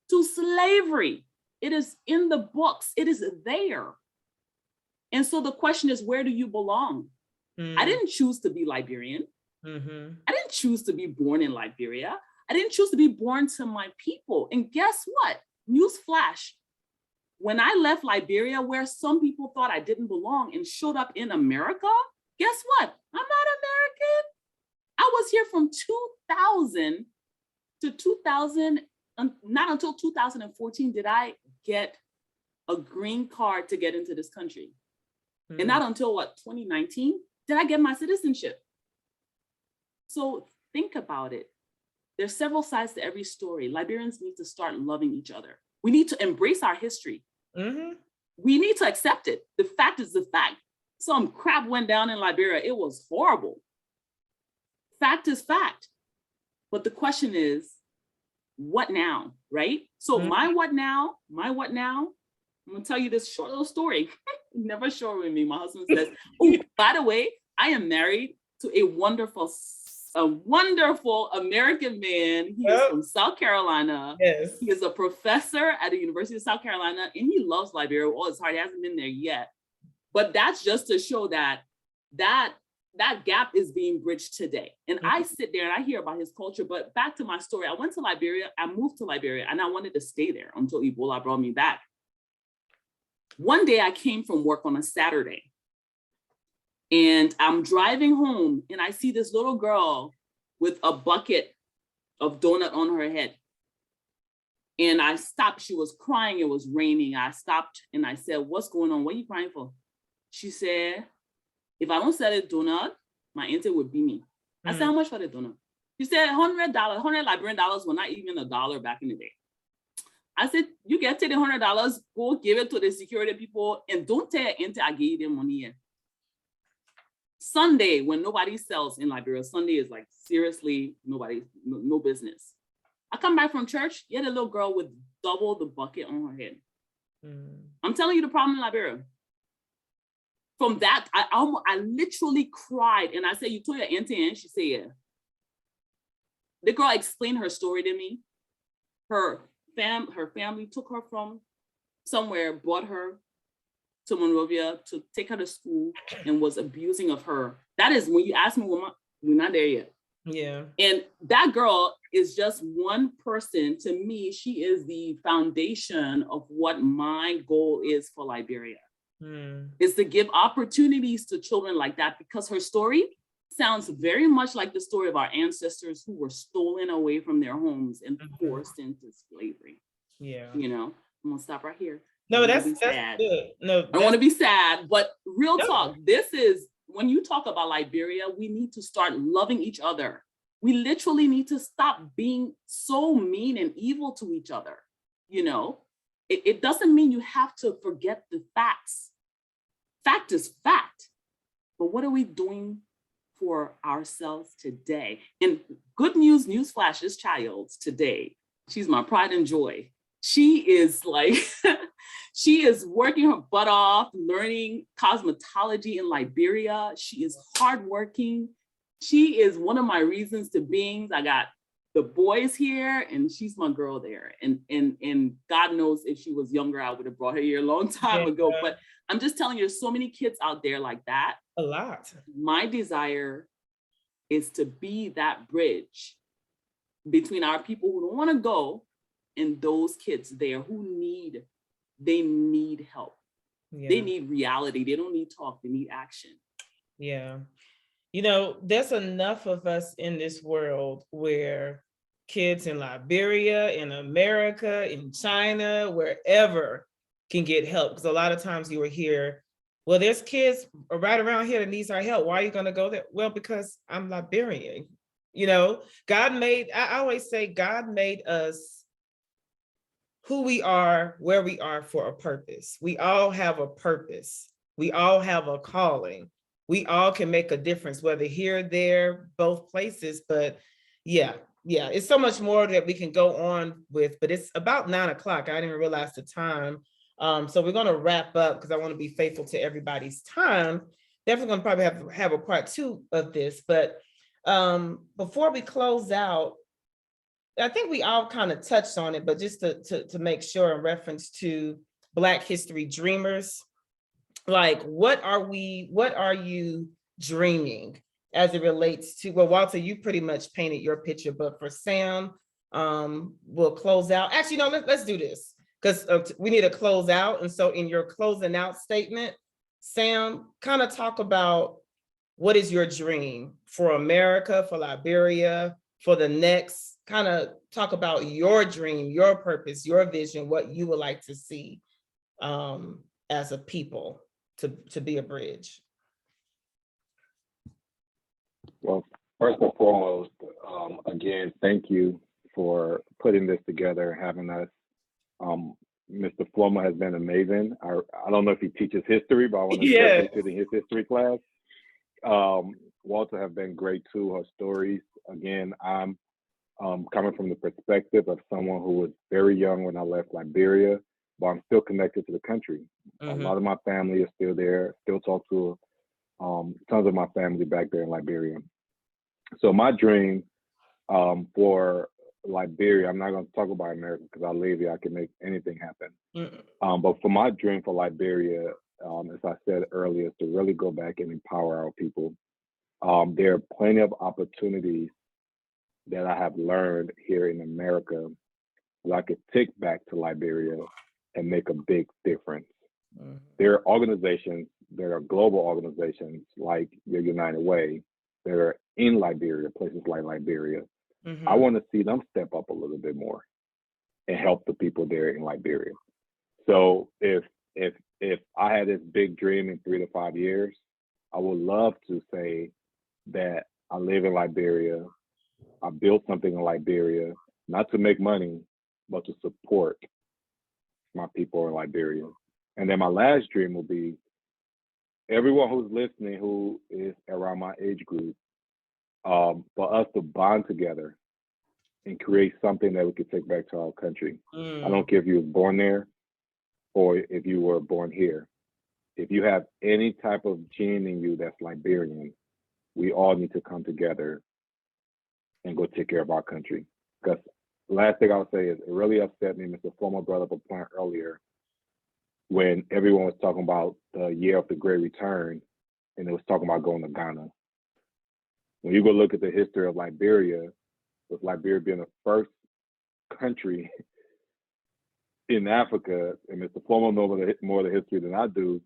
to slavery. It is in the books, it is there. And so the question is, where do you belong? I didn't choose to be Liberian. I didn't choose to be born in Liberia. I didn't choose to be born to my people. And guess what? Newsflash. When I left Liberia, where some people thought I didn't belong, and showed up in America, guess what? I'm not American. I was here from 2000 to 2000, not until 2014 did I get a green card to get into this country. And not until what, 2019, did I get my citizenship. So think about it. There's several sides to every story. Liberians need to start loving each other. We need to embrace our history. We need to accept it. The fact is the fact. Some crap went down in Liberia. It was horrible. Fact is fact. But the question is, what now, right? So my what now, I'm gonna tell you this short little story. Never short with me. My husband says, oh, by the way, I am married to a wonderful American man. He is from South Carolina. Yes. He is a professor at the University of South Carolina, and he loves Liberia with all his heart. He hasn't been there yet. But that's just to show that gap is being bridged today. And I sit there and I hear about his culture. But back to my story, I went to Liberia, I moved to Liberia, and I wanted to stay there until Ebola brought me back. One day I came from work on a Saturday, and I'm driving home and I see this little girl with a bucket of donut on her head. And I stopped, she was crying, it was raining. I stopped and I said, what's going on? What are you crying for? She said, if I don't sell a donut, my auntie would beat me. I said, how much for the donut? She said, $100, 100 Liberian dollars were not even $1 back in the day. I said, you get the $100, go give it to the security people, and don't tell your auntie I gave them money yet. Sunday, when nobody sells in Liberia, Sunday is like, seriously, no business. I come back from church, you had a little girl with double the bucket on her head. I'm telling you the problem in Liberia. From that, I literally cried, and I said, you told your auntie? And she said, yeah. The girl explained her story to me. Her family took her from somewhere, brought her to Monrovia to take her to school, and was abusing of her. That is, when you ask me, we're not there yet. Yeah. And that girl is just one person. To me, she is the foundation of what my goal is for Liberia. Is to give opportunities to children like that, because her story sounds very much like the story of our ancestors who were stolen away from their homes and forced into slavery. Yeah. You know, I'm gonna stop right here. No, that's good. No, I don't want to be sad, but real talk. This is, when you talk about Liberia, we need to start loving each other. We literally need to stop being so mean and evil to each other. You know, it doesn't mean you have to forget the facts. Fact is fact. But what are we doing for ourselves today? And good news, newsflash, this child today, she's my pride and joy. She is like, she is working her butt off, learning cosmetology in Liberia. She is hardworking. She is one of my reasons to beings. I got the boys here and she's my girl there. And God knows if she was younger, I would have brought her here a long time ago. But I'm just telling you, there's so many kids out there like that. A lot. My desire is to be that bridge between our people who don't want to go and those kids there who need help. Yeah. They need reality. They don't need talk. They need action. Yeah. You know, there's enough of us in this world where kids in Liberia, in America, in China, wherever can get help. Because a lot of times you will hear, well, there's kids right around here that needs our help. Why are you going to go there? Well, because I'm Liberian. You know, I always say God made us who we are, where we are for a purpose. We all have a purpose. We all have a calling. We all can make a difference, whether here, there, both places. But yeah, it's so much more that we can go on with, but it's about 9 o'clock. I didn't even realize the time. So we're going to wrap up because I want to be faithful to everybody's time. Definitely going to probably have a part 2 of this. But before we close out, I think we all kind of touched on it, but just to make sure in reference to Black History Dreamers, like what are you dreaming as it relates to, well, Walter, you pretty much painted your picture, but for Sam, we'll close out. Actually, no, let's do this because we need to close out. And so in your closing out statement, Sam, kind of talk about what is your dream for America, for Liberia, for the next, kind of talk about your dream, your purpose, your vision, what you would like to see as a people to be a bridge. Well, first and foremost, again, thank you for putting this together and having us. Mr. Flomo has been amazing. I don't know if he teaches history, but I want to definitely sit in his history class. Walta have been great too, her stories. Again, I'm coming from the perspective of someone who was very young when I left Liberia, but I'm still connected to the country. Mm-hmm. A lot of my family is still there, still talk to tons of my family back there in Liberia. So my dream for Liberia, I'm not going to talk about America because I live here, I can make anything happen. Mm-hmm. But for my dream for Liberia, as I said earlier, is to really go back and empower our people. There are plenty of opportunities that I have learned here in America that I could take back to Liberia and make a big difference. Mm-hmm. There are organizations, there are global organizations like your United Way that are in Liberia, places like Liberia. Mm-hmm. I want to see them step up a little bit more and help the people there in Liberia. So if I had this big dream in 3 to 5 years, I would love to say that I live in Liberia, I built something in Liberia, not to make money, but to support my people in Liberia. And then my last dream will be everyone who's listening who is around my age group, for us to bond together and create something that we could take back to our country. I don't care if you were born there or if you were born here. If you have any type of gene in you that's Liberian, we all need to come together and go take care of our country. Because last thing I'll say is it really upset me, Mr. Flomo brought up a point earlier when everyone was talking about the year of the Great Return and it was talking about going to Ghana. When you go look at the history of Liberia, with Liberia being the first country in Africa, and Mr. Flomo knows more of the history than I do,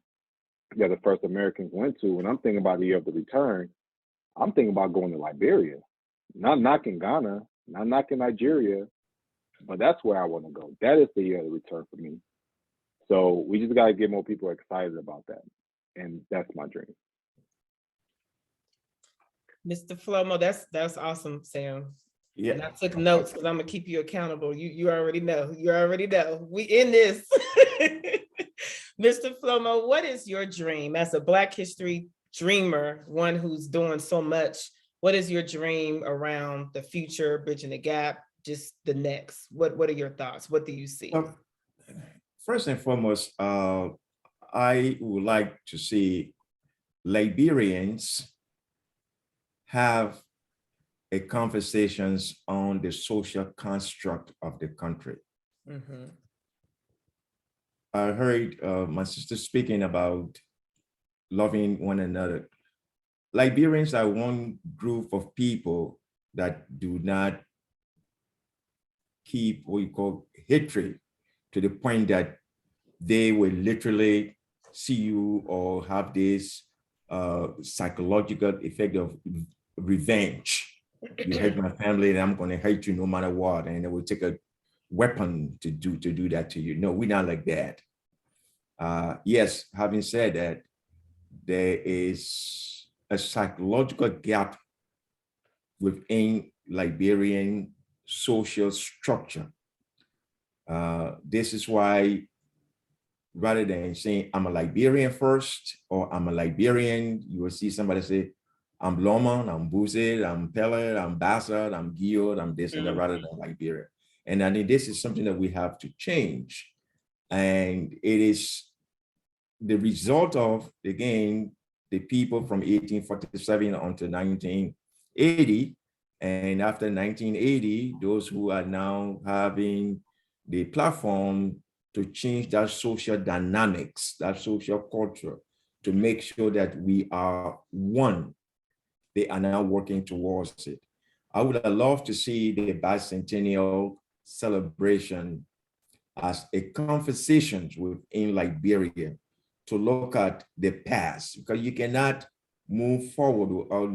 that the first Americans went to, when I'm thinking about the year of the return, I'm thinking about going to Liberia. Not knocking Ghana, not knocking Nigeria, but that's where I want to go. That is the year of the return for me. So we just got to get more people excited about that. And that's my dream. Mr. Flomo, that's awesome, Sam. Yeah. And I took notes because I'm gonna keep you accountable. You already know. You already know. We in this. Mr. Flomo, what is your dream as a Black History dreamer, one who's doing so much? What is your dream around the future, bridging the gap, just the next? What are your thoughts? What do you see? First and foremost, I would like to see Liberians have a conversations on the social construct of the country. Mm-hmm. I heard my sister speaking about loving one another. Liberians are one group of people that do not keep what you call hatred to the point that they will literally see you or have this psychological effect of revenge. You hate my family and I'm going to hate you no matter what. And they will take a weapon to do that to you. No, we're not like that. Yes, having said that, there is a psychological gap within Liberian social structure. This is why rather than saying I'm a Liberian first or I'm a Liberian, you will see somebody say, I'm Lomond, I'm Buzet, I'm Pele, I'm Bassett, I'm Guillaume, I'm this and that, rather than Liberia. And I think this is something that we have to change. And it is the result of, again, the people from 1847 until 1980. And after 1980, those who are now having the platform to change that social dynamics, that social culture, to make sure that we are one. They are now working towards it. I would have loved to see the Bicentennial celebration as a conversation within Liberia to look at the past, because you cannot move forward without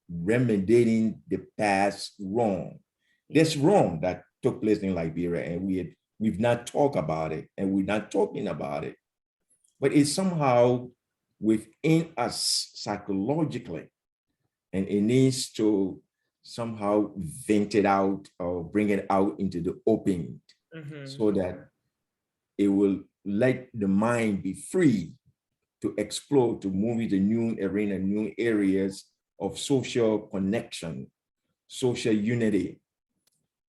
remedying the past wrong. There's wrong that took place in Liberia, and we've not talked about it, and we're not talking about it. But it's somehow within us psychologically, and it needs to somehow vent it out or bring it out into the open, so that it will let the mind be free to explore, to move into new arena, new areas of social connection, social unity,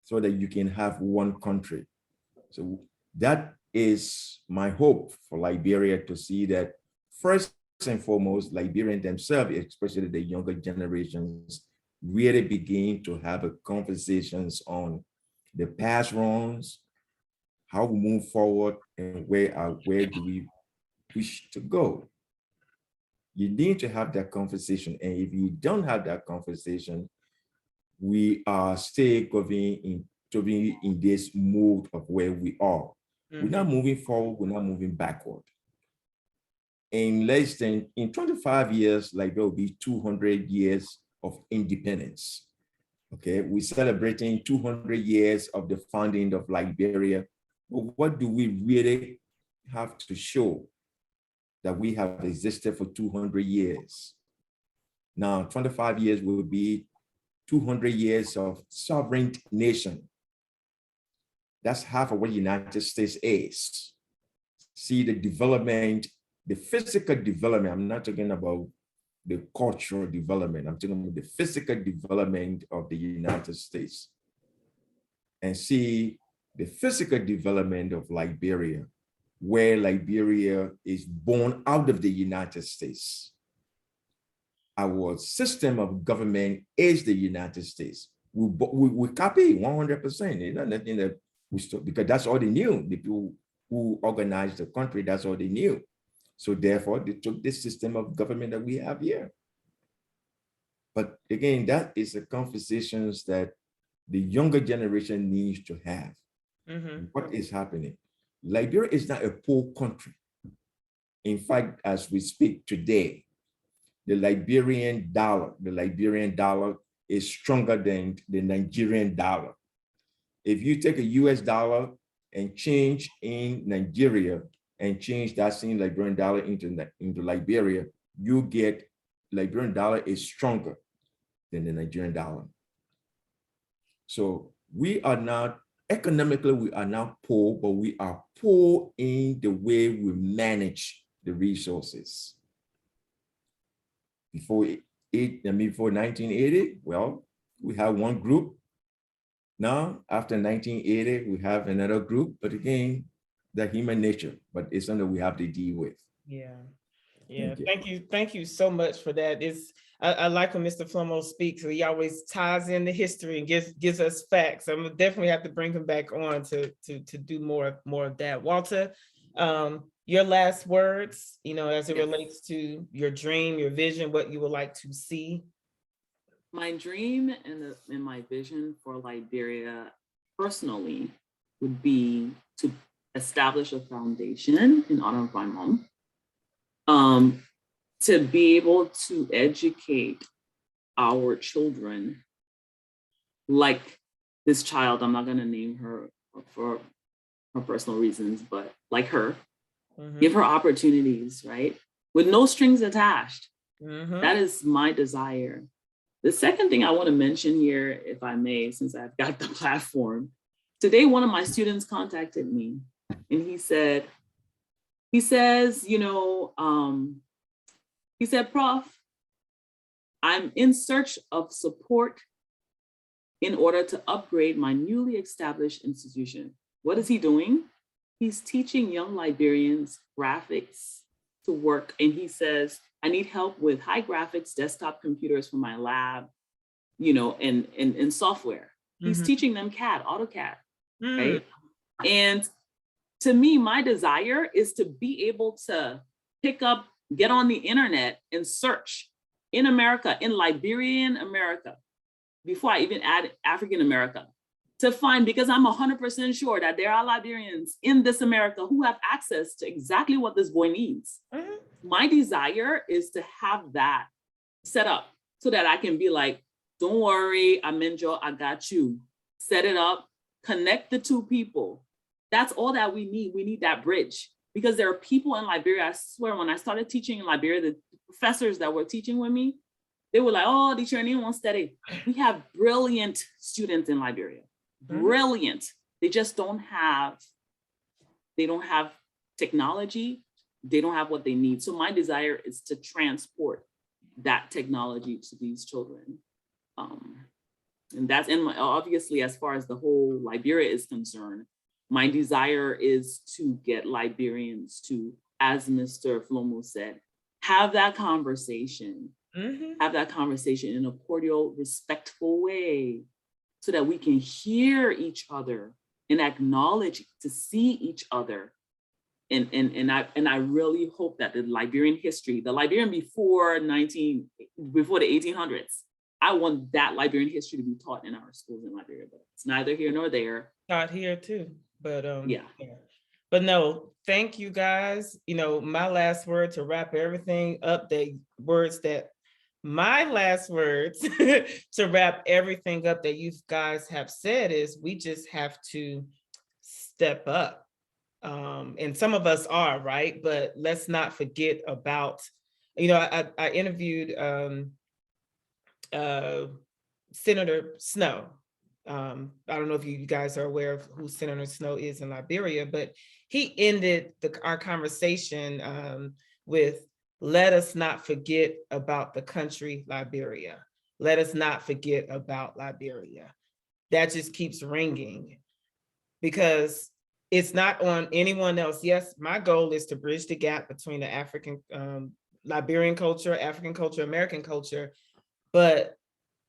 so that you can have one country. So that is my hope for Liberia, to see that first and foremost, Liberians themselves, especially the younger generations, really begin to have a conversations on the past wrongs, how we move forward, and where do we wish to go. You need to have that conversation. And if you don't have that conversation, we are still going in this mode of where we are. We're not moving forward, we're not moving backward. In 25 years, like there will be 200 years of independence. Okay, we're celebrating 200 years of the founding of Liberia. But what do we really have to show that we have existed for 200 years? Now, 25 years will be 200 years of sovereign nation. That's half of what the United States is. See the development, the physical development. I'm not talking about the cultural development. I'm talking about the physical development of the United States. And see the physical development of Liberia, where Liberia is born out of the United States. Our system of government is the United States. We copy 100%. It's not nothing that we still, because that's all they knew. The people who organized the country, that's all they knew. So therefore, they took this system of government that we have here. But again, that is the conversations that the younger generation needs to have. What is happening? Liberia is not a poor country. In fact, as we speak today, the Liberian dollar is stronger than the Nigerian dollar. If you take a US dollar and change in Nigeria and change that same Liberian dollar into Liberia, you get Liberian dollar is stronger than the Nigerian dollar. So we are not, economically, we are not poor, but we are poor in the way we manage the resources. Before 1980, well, we have one group. Now, after 1980, we have another group, but again, the human nature, but it's something we have to deal with. Yeah. Thank you so much for that. I like when Mr. Flomo speaks. He always ties in the history and gives us facts. I'm gonna definitely have to bring him back on to do more of that. Walta, your last words, as it relates to your dream, your vision, what you would like to see. My dream and my vision for Liberia personally would be to establish a foundation in honor of my mom, to be able to educate our children, like this child, I'm not going to name her for her personal reasons, but like her, give her opportunities, right? With no strings attached. That is my desire. The second thing I want to mention here, if I may, since I've got the platform, today one of my students contacted me and he said, Prof, I'm in search of support in order to upgrade my newly established institution. What is he doing? He's teaching young Liberians graphics to work. And he says, I need help with high graphics desktop computers for my lab, and software. He's teaching them CAD, AutoCAD, right? And to me, my desire is to be able to get on the internet and search in America, in Liberian America, before I even add African America, to find, because I'm 100% sure that there are Liberians in this America who have access to exactly what this boy needs. My desire is to have that set up so that I can be like, don't worry, Amenjo, I got you. Set it up, connect the two people. That's all that we need. We need that bridge, because there are people in Liberia. I swear, when I started teaching in Liberia, the professors that were teaching with me, they were like, oh, the training won't study. We have brilliant students in Liberia, brilliant. They just don't have technology. They don't have what they need. So my desire is to transport that technology to these children. And that's obviously, as far as the whole Liberia is concerned, my desire is to get Liberians to, as Mr. Flomo said, have that conversation, have that conversation in a cordial, respectful way, so that we can hear each other and acknowledge, to see each other. And I really hope that the Liberian history, the Liberian before the 1800s, I want that Liberian history to be taught in our schools in Liberia, but it's neither here nor there. Taught here too, but yeah. But no, thank you guys. My last word to wrap everything up, my last words to wrap everything up that you guys have said is, we just have to step up. And some of us are, right? But let's not forget about, I interviewed Senator Snow. I don't know if you guys are aware of who Senator Snow is in Liberia, but he ended our conversation with, let us not forget about the country Liberia. Let us not forget about Liberia. That just keeps ringing, because it's not on anyone else. Yes, my goal is to bridge the gap between the African, Liberian culture, African culture, American culture, but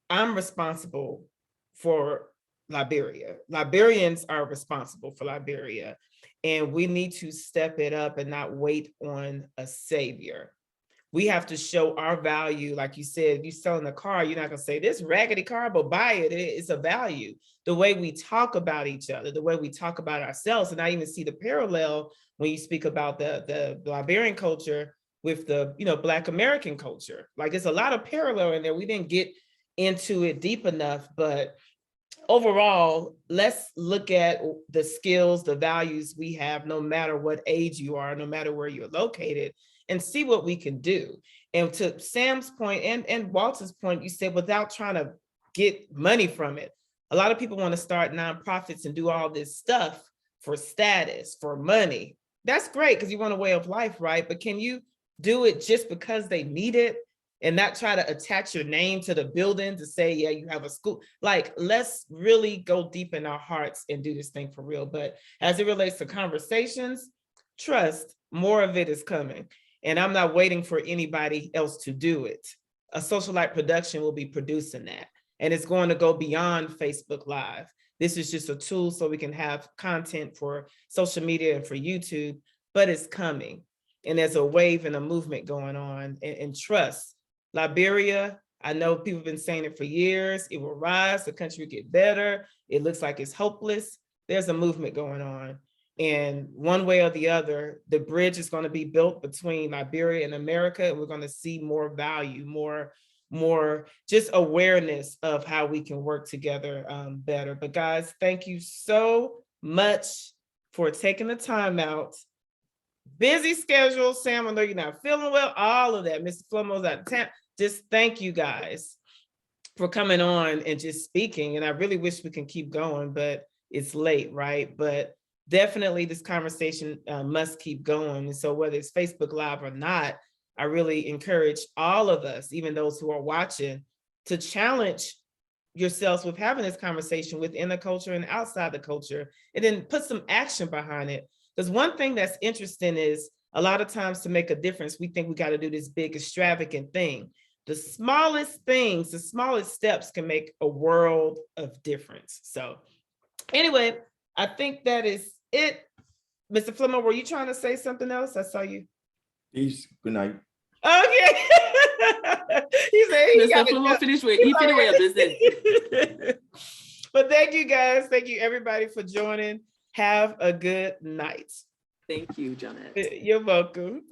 I'm responsible for Liberia. Liberians are responsible for Liberia, and we need to step it up and not wait on a savior. We have to show our value. Like you said, if you're selling a car, you're not gonna say, this raggedy car, but buy it. It's a value. The way we talk about each other, the way we talk about ourselves. And I even see the parallel when you speak about the Liberian culture with the Black American culture. Like, there's a lot of parallel in there. We didn't get into it deep enough, but overall, let's look at the skills, the values we have, no matter what age you are, no matter where you're located, and see what we can do. And to Sam's point and Walter's point, you said, without trying to get money from it, A lot of people want to start nonprofits and do all this stuff for status, for money. That's great because you want a way of life, right? But can you do it just because they need it and not try to attach your name to the building to say, yeah, you have a school? Like, let's really go deep in our hearts and do this thing for real. But as it relates to conversations, trust, more of it is coming. And I'm not waiting for anybody else to do it. A Socialite production will be producing that. And it's going to go beyond Facebook Live. This is just a tool so we can have content for social media and for YouTube, but it's coming. And there's a wave and a movement going on, and trust. Liberia, I know people have been saying it for years. It will rise, the country will get better. It looks like it's hopeless. There's a movement going on. And one way or the other, the bridge is going to be built between Liberia and America. And we're going to see more value, more just awareness of how we can work together better. But guys, thank you so much for taking the time out. Busy schedule, Sam, I know you're not feeling well, all of that. Mr. Flomo's out of town. Just thank you guys for coming on and just speaking. And I really wish we can keep going, but it's late, right? But definitely this conversation must keep going. And so whether it's Facebook Live or not, I really encourage all of us, even those who are watching, to challenge yourselves with having this conversation within the culture and outside the culture, and then put some action behind it. Because one thing that's interesting is a lot of times to make a difference, we think we got to do this big extravagant thing. The smallest things, the smallest steps can make a world of difference. So anyway, I think that is it. Mr. Flomo, were you trying to say something else? I saw you. Peace. Good night. Okay. He said he Mr. Flomo finished with your business. But thank you guys. Thank you everybody for joining. Have a good night. Thank you, Janet. You're welcome.